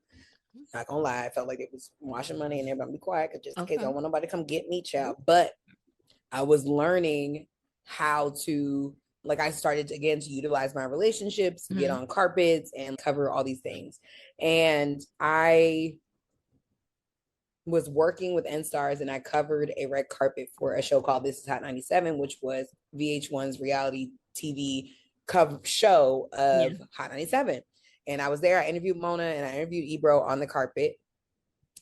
Not gonna lie, I felt like it was washing money and everybody be quiet just in case I Okay. don't want nobody to come get me, child. But I was learning how to, like, I started again to utilize my relationships, get Hmm. on carpets and cover all these things. And I was working with N-Stars and I covered a red carpet for a show called This Is Hot 97, which was VH1's reality TV cover show Yeah. of Hot 97. And I was there. I interviewed Mona and I interviewed Ebro on the carpet.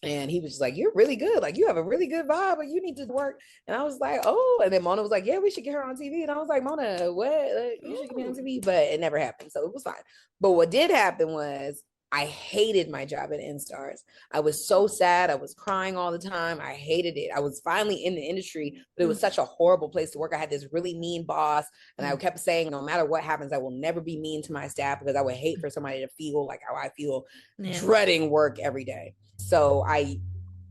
And he was just like, "You're really good. Like, you have a really good vibe. Like, you need to work." And I was like, "Oh." And then Mona was like, "Yeah, we should get her on TV." And I was like, "Mona, what? Like, you should get me on Ooh. TV." But it never happened. So it was fine. But what did happen was I hated my job at N-Stars. I was so sad. I was crying all the time. I hated it. I was finally in the industry, but it was such a horrible place to work. I had this really mean boss. And I kept saying, no matter what happens, I will never be mean to my staff because I would hate for somebody to feel like how I feel, Yeah. dreading work every day. So I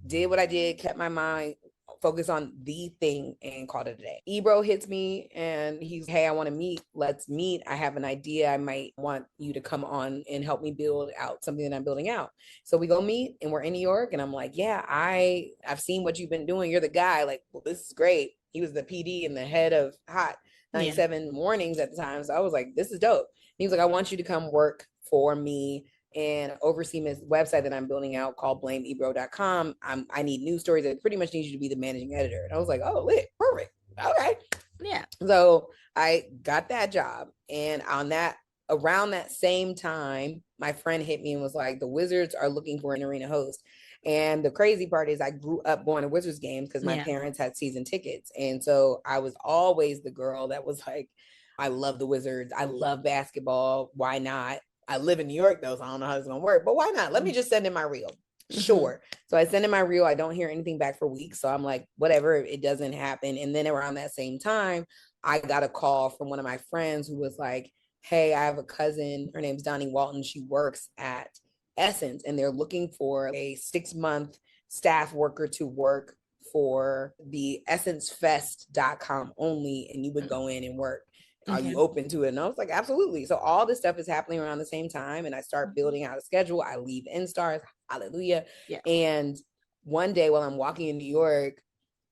did what I did, kept my mind focused on the thing and called it a day. Ebro hits me and he's, "Hey, I want to meet. Let's meet. I have an idea. I might want you to come on and help me build out something that I'm building out." So we go meet and we're in New York and I'm like, "Yeah, I've seen what you've been doing. You're the guy. Like, well, this is great." He was the PD and the head of Hot Yeah. 97 mornings at the time. So I was like, "This is dope." And he was like, "I want you to come work for me and oversee this website that I'm building out called blameebro.com. I need news stories. I pretty much need you to be the managing editor." And I was like, "Oh, lit, perfect. Okay." Yeah. So I got that job. And on that, around that same time, my friend hit me and was like, "The Wizards are looking for an arena host." And the crazy part is I grew up going to Wizards games because my Yeah. parents had season tickets. And so I was always the girl that was like, "I love the Wizards. I love basketball. Why not? I live in New York though, so I don't know how it's gonna work. But why not? Let me just send in my reel." Mm-hmm. Sure. So I send in my reel. I don't hear anything back for weeks. So I'm like, whatever, it doesn't happen. And then around that same time, I got a call from one of my friends who was like, "Hey, I have a cousin. Her name's Donnie Walton. She works at Essence, and they're looking for a 6-month staff worker to work for the essencefest.com only. And you would go in and work. Are Okay. you open to it?" And I was like, "Absolutely." So all this stuff is happening around the same time. And I start building out a schedule. I leave N-Stars, hallelujah. Yeah. And one day while I'm walking in New York,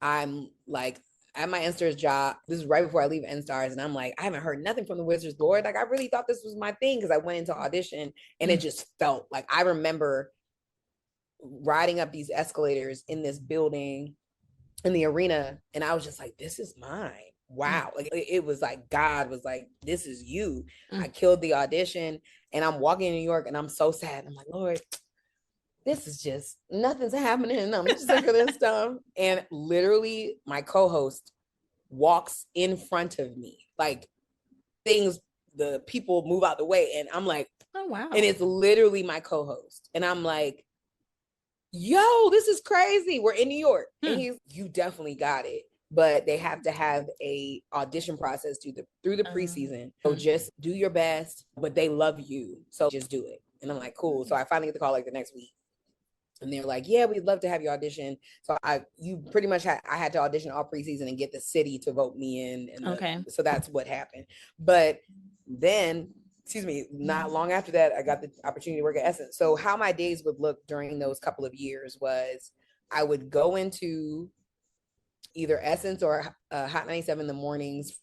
I'm like at my N-Stars job. This is right before I leave N-Stars. And I'm like, I haven't heard nothing from the Wizards, Lord. Like, I really thought this was my thing because I went into audition and it just felt like I remember riding up these escalators in this building in the arena. And I was just like, this is mine. Wow. Like it was like God was like, "This is you." I killed the audition and I'm walking in New York and I'm so sad. I'm like, "Lord, this is just nothing's happening. I'm sick of this stuff." And literally my co-host walks in front of me. Like things, the people move out the way. And I'm like, Oh, and wow. it's literally my co-host. And I'm like, "Yo, this is crazy. We're in New York." And Hmm. he's, "You definitely got it. But they have to have a audition process through the preseason. So just do your best, but they love you. So just do it." And I'm like, "Cool." So I finally get the call like the next week. And they're like, "Yeah, we'd love to have you audition." So you pretty much I had to audition all preseason and get the city to vote me in. Okay. So that's what happened. But then, excuse me, not long after that, I got the opportunity to work at Essence. So how my days would look during those couple of years was I would go into either Essence or Hot 97 in the mornings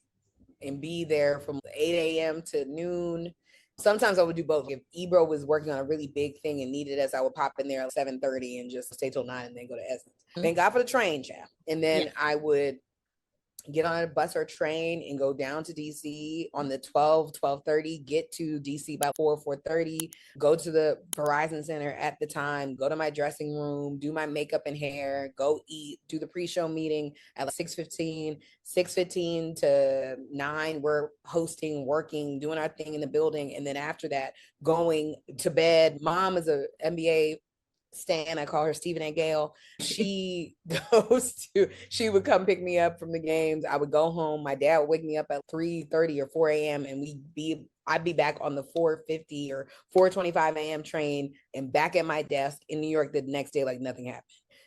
and be there from 8 a.m. to noon. Sometimes I would do both. If Ebro was working on a really big thing and needed us, I would pop in there at 7:30 and just stay till 9 and then go to Essence. Thank God for the train, chat. And Yeah. then I would get on a bus or train and go down to DC on the 12:30, get to DC by 4:30, go to the Verizon Center at the time, go to my dressing room, do my makeup and hair, go eat, do the pre-show meeting at like 6:15, 6:15 to 9, we're hosting, working, doing our thing in the building. And then after that, going to bed. Mom is a NBA Stan, I call her Stephen and Gail. She she would come pick me up from the games. I would go home. My dad would wake me up at 3:30 or 4 a.m. and I'd be back on the 4:50 or 4:25 a.m. train and back at my desk in New York the next day like nothing happened.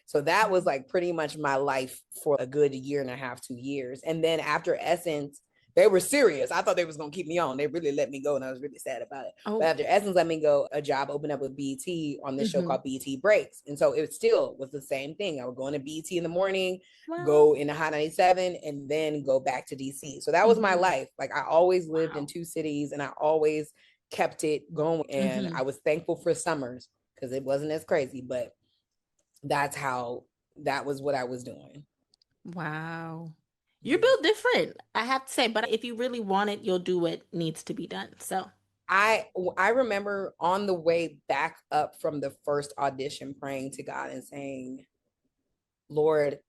So that was like pretty much my life for a good year and a half, 2 years. And then after Essence, They were serious. I thought they was gonna keep me on. They really let me go, and I was really sad about it. But Oh, after Essence let me go, a job opened up with BET on this show hmm, called BET Breaks, and so it still was the same thing. I would go into BET in the morning, wow. go into Hot 97, and then go back to DC. So that was my Hmm. life. Like I always lived in Wow. two cities, and I always kept it going. And Hmm. I was thankful for summers because it wasn't as crazy, but that's how that was what I was doing. Wow. You're Yeah. built different, I have to say, but if you really want it, you'll do what needs to be done. So, I remember on the way back up from the first audition praying to God and saying, Lord,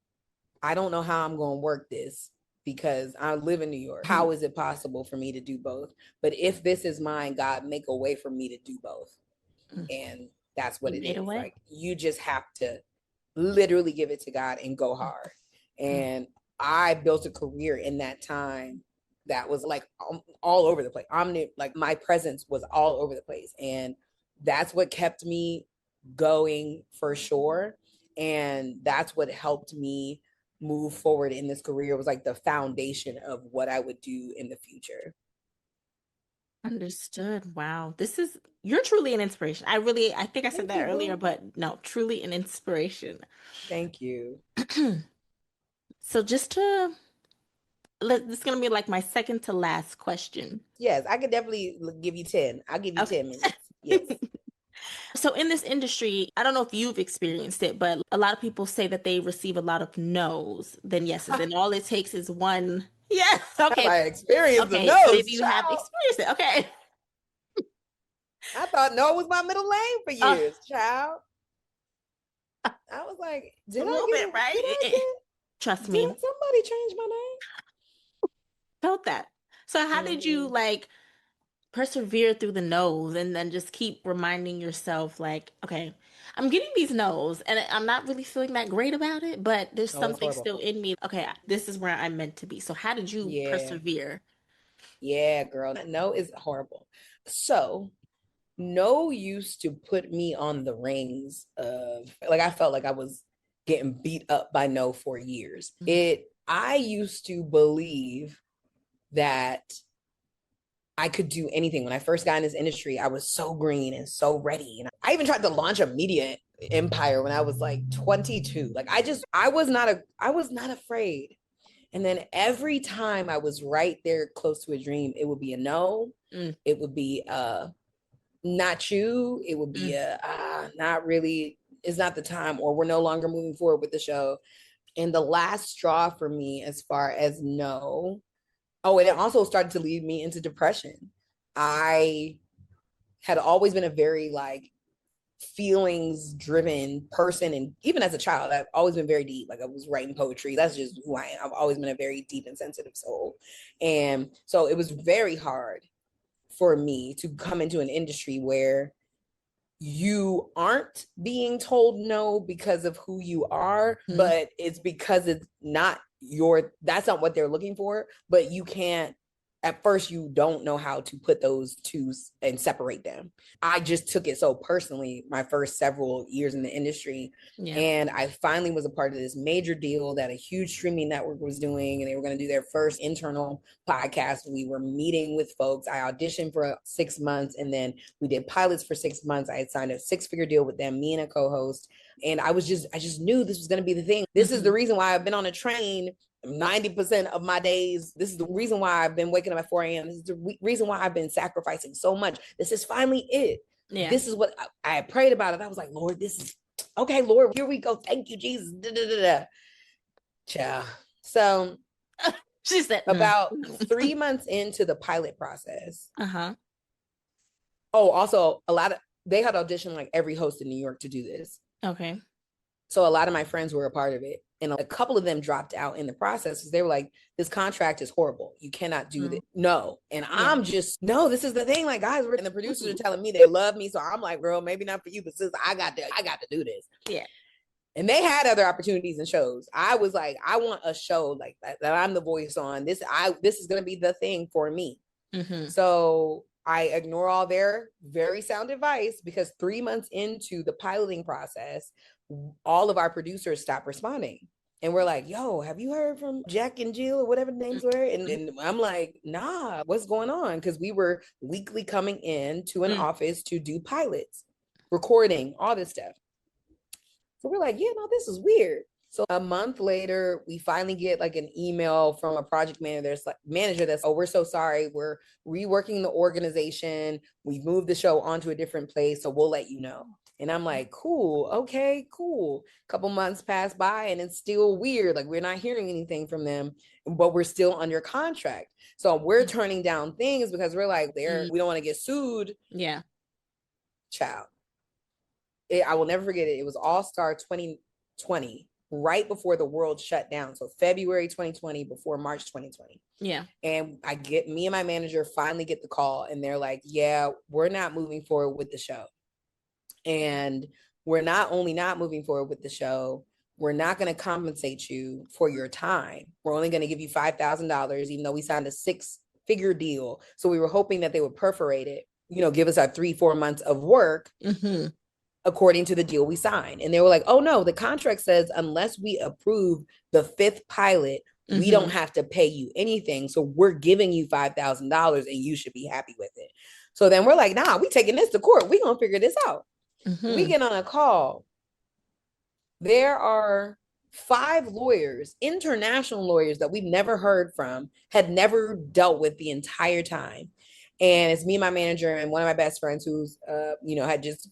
I don't know how I'm going to work this because I live in New York. mhm, How is it possible for me to do both? But if this is mine, God, make a way for me to do both. mm, And that's what you it made a is. way. Like you just have to literally give it to God and go Mm, hard. mm. And I built a career in that time that was like all over the place. Like my presence was all over the place. And that's what kept me going for sure. And that's what helped me move forward in this career. It was like the foundation of what I would do in the future. Understood. Wow. You're truly an inspiration. I think I said Thank that you, earlier, boo. but no, truly an inspiration. Thank you. So this is gonna be like my second to last question. Yes, I could definitely give you 10. I'll give you Okay. 10 minutes. Yes. So in this industry, I don't know if you've experienced it, but a lot of people say that they receive a lot of no's than yeses, and all it takes is one yes. Have Okay. I experienced the Okay. So maybe nose, you have child? experienced it. Okay. I thought no was my middle name for Uh, years, child. I was like, a little bit, right? Trust did me, somebody change my name? felt that. So how did you Mm-hmm. like persevere through the no's and then just keep reminding yourself like, okay, I'm getting these no's and I'm not really feeling that great about it, but there's Oh, it's something horrible. still in me. Okay, this is where I'm meant to be. So how did you Yeah. persevere? Yeah, girl. No is horrible. So no used to put me on the rings of like I felt like I was getting beat up by no for years. Mhm. I used to believe that I could do anything. When I first got in this industry, I was so green and so ready. And I even tried to launch a media empire when I was like 22. Like I was not afraid. And then every time I was right there close to a dream, it would be a no. Mm, It would be not you. It would be mm, not really, it's not the time, or we're no longer moving forward with the show. And the last straw for me as far as no, oh, and it also started to lead me into depression. I had always been a very like feelings driven person. And even as a child, I've always been very deep. Like I was writing poetry. That's just who I am. I've always been a very deep and sensitive soul. And so it was very hard for me to come into an industry where you aren't being told no because of who you are, mm. but it's because it's not that's not what they're looking for, but you can't, at first you don't know how to put those two and separate them. I just took it so personally my first several years in the industry. Yeah. And I finally was a part of this major deal that a huge streaming network was doing, and they were going to do their first internal podcast. We were meeting with folks. I auditioned for 6 months, and then we did pilots for 6 months. I had signed a six-figure deal with them, me and a co-host. And I just knew this was going to be the thing. This is the Hmm. reason why I've been on a train 90% of my days. This is the reason why I've been waking up at 4 a.m. This is the reason why I've been sacrificing so much. This is finally it. Yeah. This is what I prayed about it. I was like, Lord, this is okay, Lord, here we go. Thank you, Jesus. Da, da, da, da. Ciao. So She said, about no. 3 months into the pilot process. Uh-huh. Oh, also they had auditioned like every host in New York to do this. Okay. So a lot of my friends were a part of it. And a couple of them dropped out in the process because they were like, this contract is horrible. You cannot do this. Mm. No. And Yeah. I'm just, no, this is the thing. Like, guys, and the producers are telling me they love me. So I'm like, girl, maybe not for you, but sis, I got to do this. Yeah. And they had other opportunities and shows. I was like, I want a show like that I'm the voice on. This is gonna be the thing for me. Hmm. So I ignore all their very sound advice because 3 months into the piloting process, all of our producers stopped responding. And we're like, yo, have you heard from Jack and Jill or whatever the names were? And I'm like, nah, what's going on? Because we were weekly coming in to an Mm. office to do pilots, recording, all this stuff. So we're like, yeah, no, this is weird. So a month later, we finally get like an email from a project manager that's, oh, we're so sorry. We're reworking the organization. We've moved the show onto a different place. So we'll let you know. And I'm like, cool, okay, cool. A couple months pass by and it's still weird. Like we're not hearing anything from them, but we're still under contract. So we're turning down things because we're like, we don't want to get sued. Yeah. Child. I will never forget it. It was All Star 2020, right before the world shut down. So February 2020, before March 2020. Yeah. And me and my manager finally get the call, and they're like, yeah, we're not moving forward with the show. And we're not only not moving forward with the show, we're not going to compensate you for your time. We're only going to give you $5,000, even though we signed a 6-figure deal. So we were hoping that they would perforate it, give us our 3-4 months of work. Mm-hmm. According to the deal we signed. And they were like, oh no, the contract says unless we approve the 5th pilot, we don't have to pay you anything. So we're giving you $5,000 and you should be happy with it. So then we're like, nah, we taking this to court. We gonna figure this out. We get on a call. There are 5 lawyers, international lawyers that we've never heard from, had never dealt with the entire time. And it's me and my manager and one of my best friends who's, had just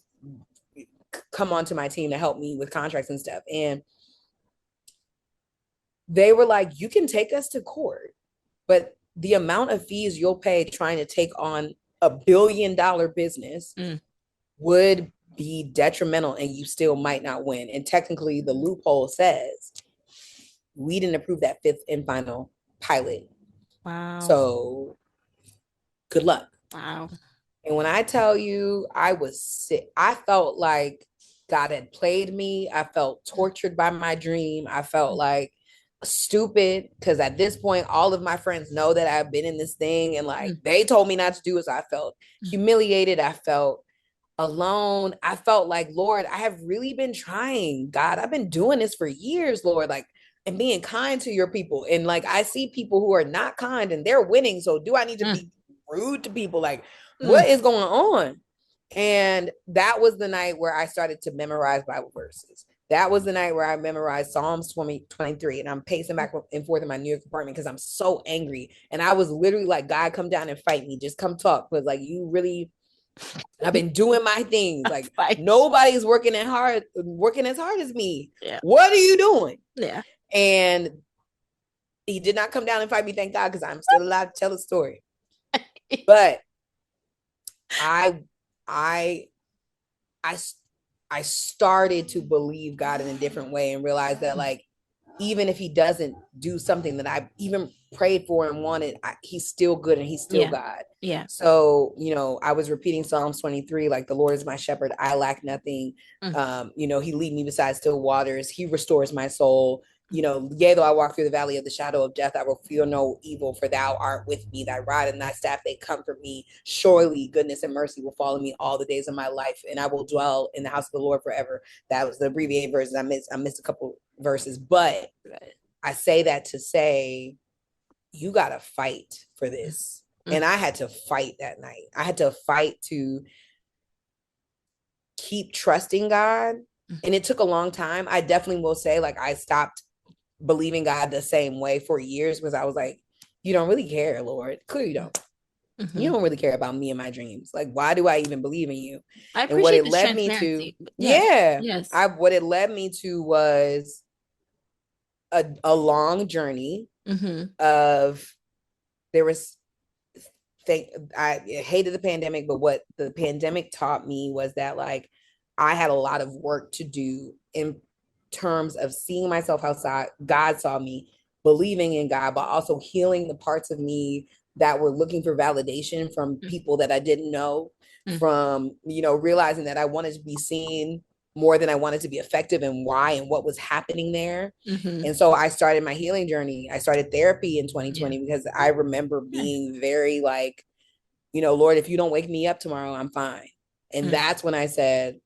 come onto my team to help me with contracts and stuff. And they were like, you can take us to court, but the amount of fees you'll pay trying to take on $1 billion business would be detrimental and you still might not win. And technically the loophole says we didn't approve that 5th and final pilot. Wow. So good luck. Wow. And when I tell you I was sick, I felt like God had played me. I felt tortured by my dream. I felt like stupid because at this point, all of my friends know that I've been in this thing and like they told me not to do it. So I felt humiliated. I felt alone. I felt like, Lord, I have really been trying. God, I've been doing this for years, Lord, like, and being kind to your people. And like, I see people who are not kind and they're winning. So do I need to be rude to people? Like, what is going on? And that was the night where I started to memorize Bible verses. That was the night where I memorized Psalms 23. And I'm pacing back and forth in my New York apartment because I'm so angry. And I was literally like, God, come down and fight me. Just come talk. Because like, you really, I've been doing my things. Like nobody's working as hard as me. Yeah. What are you doing? Yeah. And he did not come down and fight me, thank God, because I'm still alive to tell the story. But I started to believe God in a different way and realize that like, even if he doesn't do something that I even prayed for and wanted, he's still good and he's still God. Yeah. So, I was repeating Psalms 23, like the Lord is my shepherd. I lack nothing. He lead me beside still waters. He restores my soul. Yea, though I walk through the valley of the shadow of death, I will fear no evil, for thou art with me. Thy rod and thy staff, they comfort me. Surely goodness and mercy will follow me all the days of my life, and I will dwell in the house of the Lord forever. That was the abbreviated verses. I missed a couple verses, but I say that to say, you got to fight for this. And I had to fight that night. I had to fight to keep trusting God. And it took a long time. I definitely will say, like, I stopped believing God the same way for years because I was like, you don't really care, Lord. Clearly you don't. You don't really care about me and my dreams. Like, why do I even believe in you? I and what appreciate it the led me to, transparency. Yes. What it led me to was a long journey of, there was, I hated the pandemic, but what the pandemic taught me was that like I had a lot of work to do in terms of seeing myself how God saw me, believing in God, but also healing the parts of me that were looking for validation from people that I didn't know, from, realizing that I wanted to be seen more than I wanted to be effective, and why and what was happening there. And so I started my healing journey. I started therapy in 2020 because I remember being very like, Lord, if you don't wake me up tomorrow, I'm fine. And that's when I said,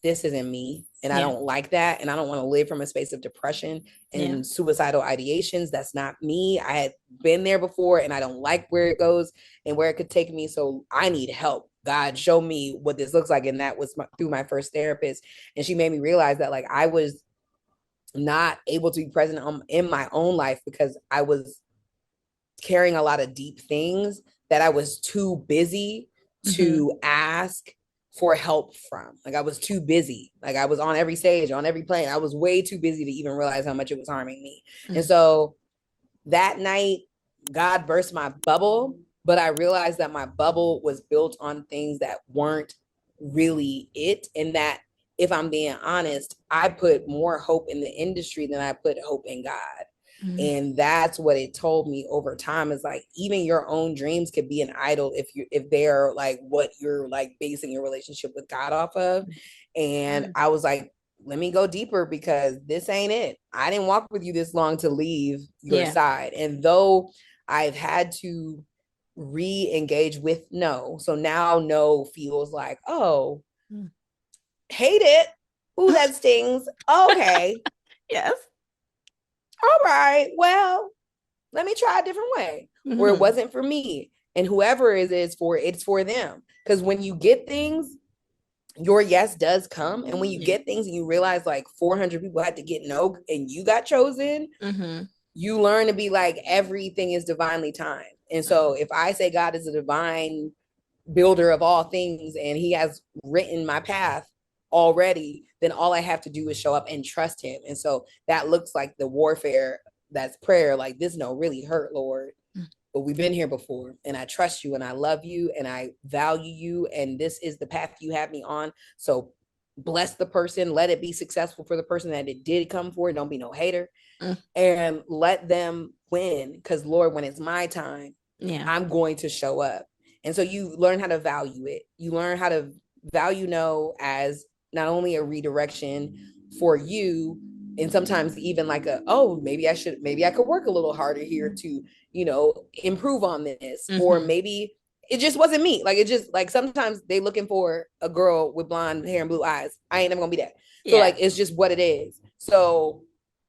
this isn't me. And I Yeah. don't like that. And I don't want to live from a space of depression Yeah. and suicidal ideations. That's not me. I had been there before and I don't like where it goes and where it could take me. So I need help. God, show me what this looks like. And that was through my first therapist. And she made me realize that like I was not able to be present in my own life because I was carrying a lot of deep things that I was too busy Mm-hmm. to ask for help from. Like I was too busy. Like I was on every stage, on every plane. I was way too busy to even realize how much it was harming me. And so that night, God burst my bubble, but I realized that my bubble was built on things that weren't really it. And that if I'm being honest, I put more hope in the industry than I put hope in God. Mm-hmm. And that's what it told me over time is like even your own dreams could be an idol if they're like what you're like basing your relationship with God off of. And I was like, let me go deeper because this ain't it. I didn't walk with you this long to leave your Yeah. side. And though I've had to re-engage with no, so now no feels like, oh, Mm. hate it. Ooh, that stings. Okay. Yes. All right. Well, let me try a different way. Or it Mm-hmm. wasn't for me. And whoever it is for, it's for them. Because when you get things, your yes does come. And when you Yeah. get things and you realize like 400 people had to get no and you got chosen, Mm-hmm. you learn to be like, everything is divinely timed. And so if I say God is a divine builder of all things and he has written my path already, then all I have to do is show up and trust him. And so that looks like the warfare that's prayer. Like this no really hurt, Lord, but we've been here before and I trust you and I love you and I value you. And this is the path you have me on. So bless the person, let it be successful for the person that it did come for. Don't be no hater Mm. and let them win. Because Lord, when it's my time, Yeah. I'm going to show up. And so you learn how to value it. You learn how to value no as not only a redirection for you, and sometimes even like a, oh, maybe I could work a little harder here to, improve on this. Or Mm-hmm. maybe it just wasn't me. Like it just like sometimes they looking for a girl with blonde hair and blue eyes. I ain't never gonna be that. So Yeah. like it's just what it is. So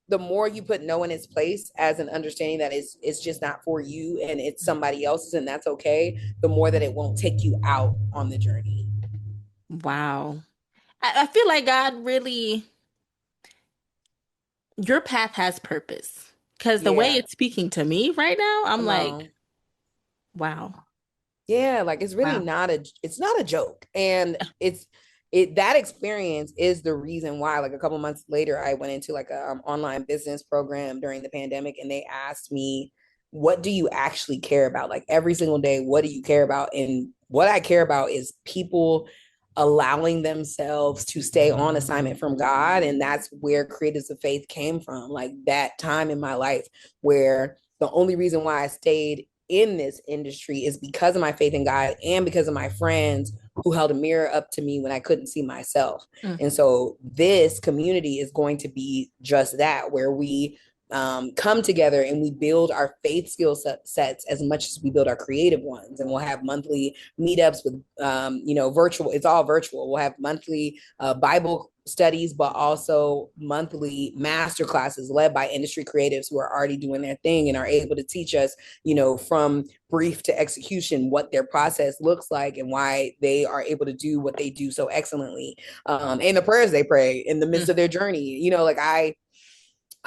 the more you put no in its place as an understanding that it's just not for you and it's somebody else's and that's okay, the more that it won't take you out on the journey. Wow. I feel like God really, your path has purpose. Because the way Yeah, it's speaking to me right now, I'm come like, on. wow. Yeah, like it's really Wow. not a joke. And that experience is the reason why like a couple months later I went into like a online business program during the pandemic and they asked me, what do you actually care about? Like every single day, what do you care about? And what I care about is people allowing themselves to stay on assignment from God. And that's where Creatives of Faith came from. Like that time in my life where the only reason why I stayed in this industry is because of my faith in God and because of my friends who held a mirror up to me when I couldn't see myself. Mm. And so this community is going to be just that, where we come together and we build our faith sets as much as we build our creative ones. And we'll have monthly meetups with, virtual. It's all virtual. We'll have monthly Bible studies, but also monthly master classes led by industry creatives who are already doing their thing and are able to teach us, from brief to execution, what their process looks like and why they are able to do what they do so excellently. And the prayers they pray in the midst Mm. of their journey. Like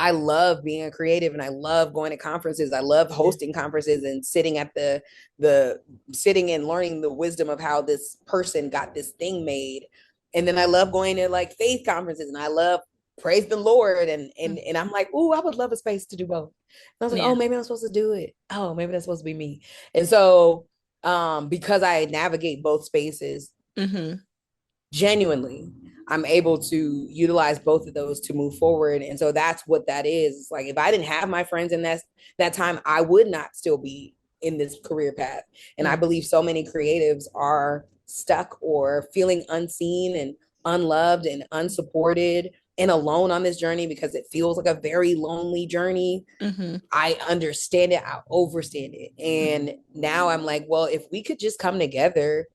I love being a creative and I love going to conferences. I love Yeah. hosting conferences and sitting at the sitting and learning the wisdom of how this person got this thing made. And then I love going to like faith conferences and I love praise the Lord Mm. and I'm like, oh, I would love a space to do both. And I was like, oh, Yeah. maybe I'm supposed to do it. Oh, maybe that's supposed to be me. And so because I navigate both spaces, Mm-hmm. genuinely I'm able to utilize both of those to move forward. And so that's what that is. It's like if I didn't have my friends in that time, I would not still be in this career path. And I Mm. believe so many creatives are stuck or feeling unseen and unloved and unsupported and alone on this journey because it feels like a very lonely journey. Mm-hmm. I understand it, I overstand it. And now I'm like, well, if we could just come together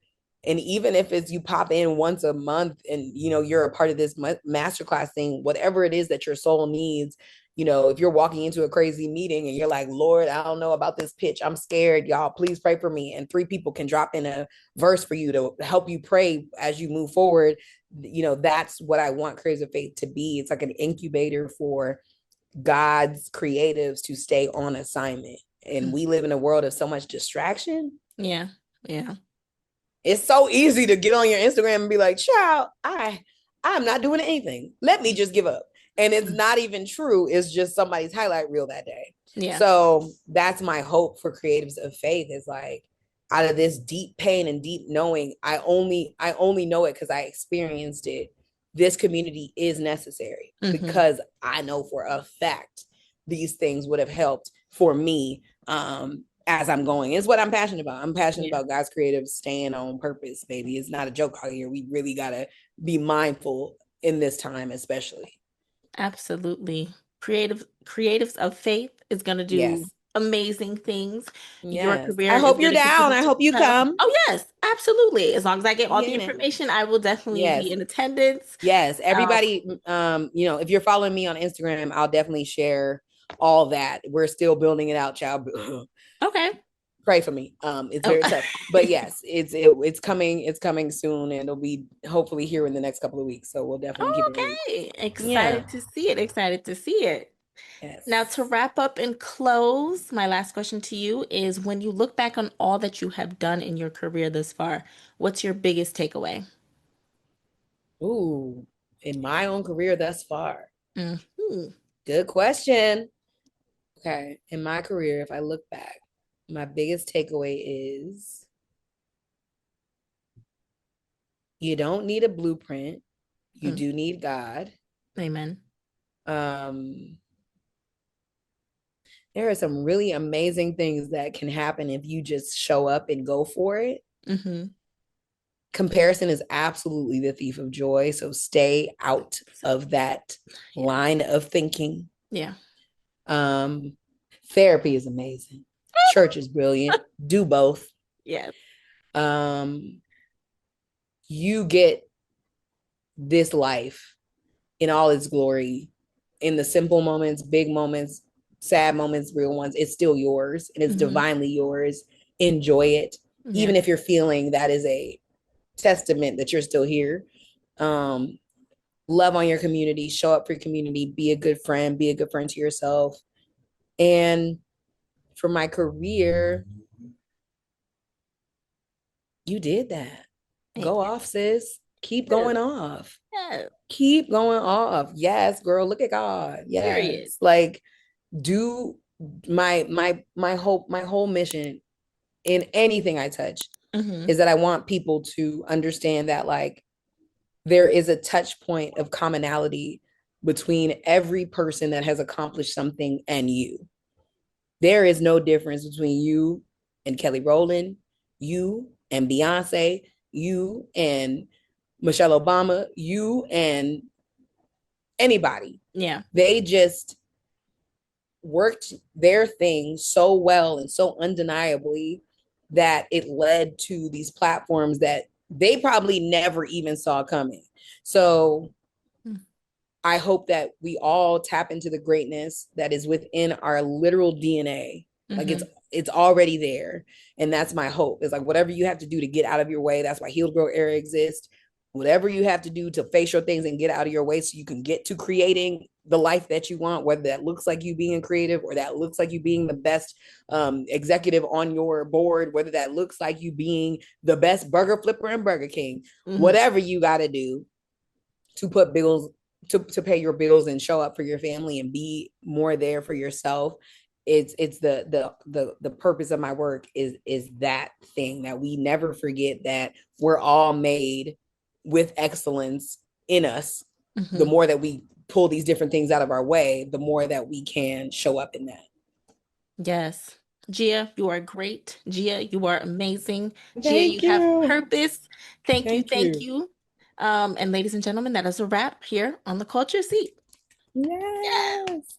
And even if it's you pop in once a month and you're a part of this masterclass thing, whatever it is that your soul needs, if you're walking into a crazy meeting and you're like, Lord, I don't know about this pitch, I'm scared, y'all, please pray for me, and three people can drop in a verse for you to help you pray as you move forward. That's what I want Creatives of Faith to be. It's like an incubator for God's creatives to stay on assignment. And we live in a world of so much distraction. Yeah. Yeah. It's so easy to get on your Instagram and be like, child, I'm not doing anything. Let me just give up. And it's not even true. It's just somebody's highlight reel that day. Yeah. So that's my hope for Creatives of Faith, is like, out of this deep pain and deep knowing, I only know it because I experienced it. This community is necessary because I know for a fact these things would have helped for me as I'm going. It's what I'm passionate about. I'm passionate about God's creatives staying on purpose, baby. It's not a joke out here. We really got to be mindful in this time, especially. Absolutely. Creatives of Faith is going to do amazing things. Your Yes. career I is hope going you're to down. continue I to hope you propel. come. Oh, yes, absolutely. As long as I get all the Yeah. information, I will definitely be Yes. in attendance. Yes. Everybody, if you're following me on Instagram, I'll definitely share all that. We're still building it out, child. Okay. Pray for me. It's Oh. very tough, but yes, it's coming. It's coming soon, and it'll be hopefully here in the next couple of weeks. So we'll definitely keep it moving. Okay. Yeah. Excited to see it. Excited to see it. Now, to Yes. wrap up and close, my last question to you is, when you look back on all that you have done in your career thus far, what's your biggest takeaway? Ooh, in my own career thus far. Hmm. Good question. Okay, in my career, if I look back, my biggest takeaway is you don't need a blueprint. You Mm. do need God. Amen. Um, there are some really amazing things that can happen if you just show up and go for it. Mm-hmm. Comparison is absolutely the thief of joy. So stay out of that Yeah. line of thinking. Yeah. Um, Therapy is amazing. Church is brilliant. Do both. Yes. Um, you get this life in all its glory, in the simple moments, big moments, sad moments, real ones. It's still yours and it's Mm-hmm. divinely yours. Enjoy it. Yeah. Even if you're feeling that is a testament that you're still here. Um, Love on your community, show up for your community, be a good friend, be a good friend to yourself. And for my career, you did that. Thank Go you. off, sis. Keep Yes. going off. Yes. Keep going off. Yes, girl, look at God. Period. Yes. Like, do my whole mission in anything I touch Mm-hmm. is that I want people to understand that, like, there is a touch point of commonality between every person that has accomplished something and you. There is no difference between you and Kelly Rowland, you and Beyonce, you and Michelle Obama, you and anybody. Yeah. They just worked their thing so well and so undeniably that it led to these platforms that they probably never even saw coming. So Mm. I hope that we all tap into the greatness that is within our literal DNA. Like, Mm-hmm. it's already there. And that's my hope. It's like, whatever you have to do to get out of your way. That's why Heal Grow Era exists. Whatever you have to do to face your things and get out of your way so you can get to creating the life that you want, whether that looks like you being creative or that looks like you being the best executive on your board, whether that looks like you being the best burger flipper in Burger King, Mm-hmm. whatever you got to do to put bills, to pay your bills and show up for your family and be more there for yourself. It's the purpose of my work is that thing, that we never forget that we're all made with excellence in us. The Mm-hmm. more that we pull these different things out of our way, the more that we can show up in that. Yes. Gia, you are great. Gia, you are amazing. Gia, you Thank have you. purpose. Thank you. Thank Thank you. you. And ladies and gentlemen, that is a wrap here on the Culture Seat. Yes. Yes.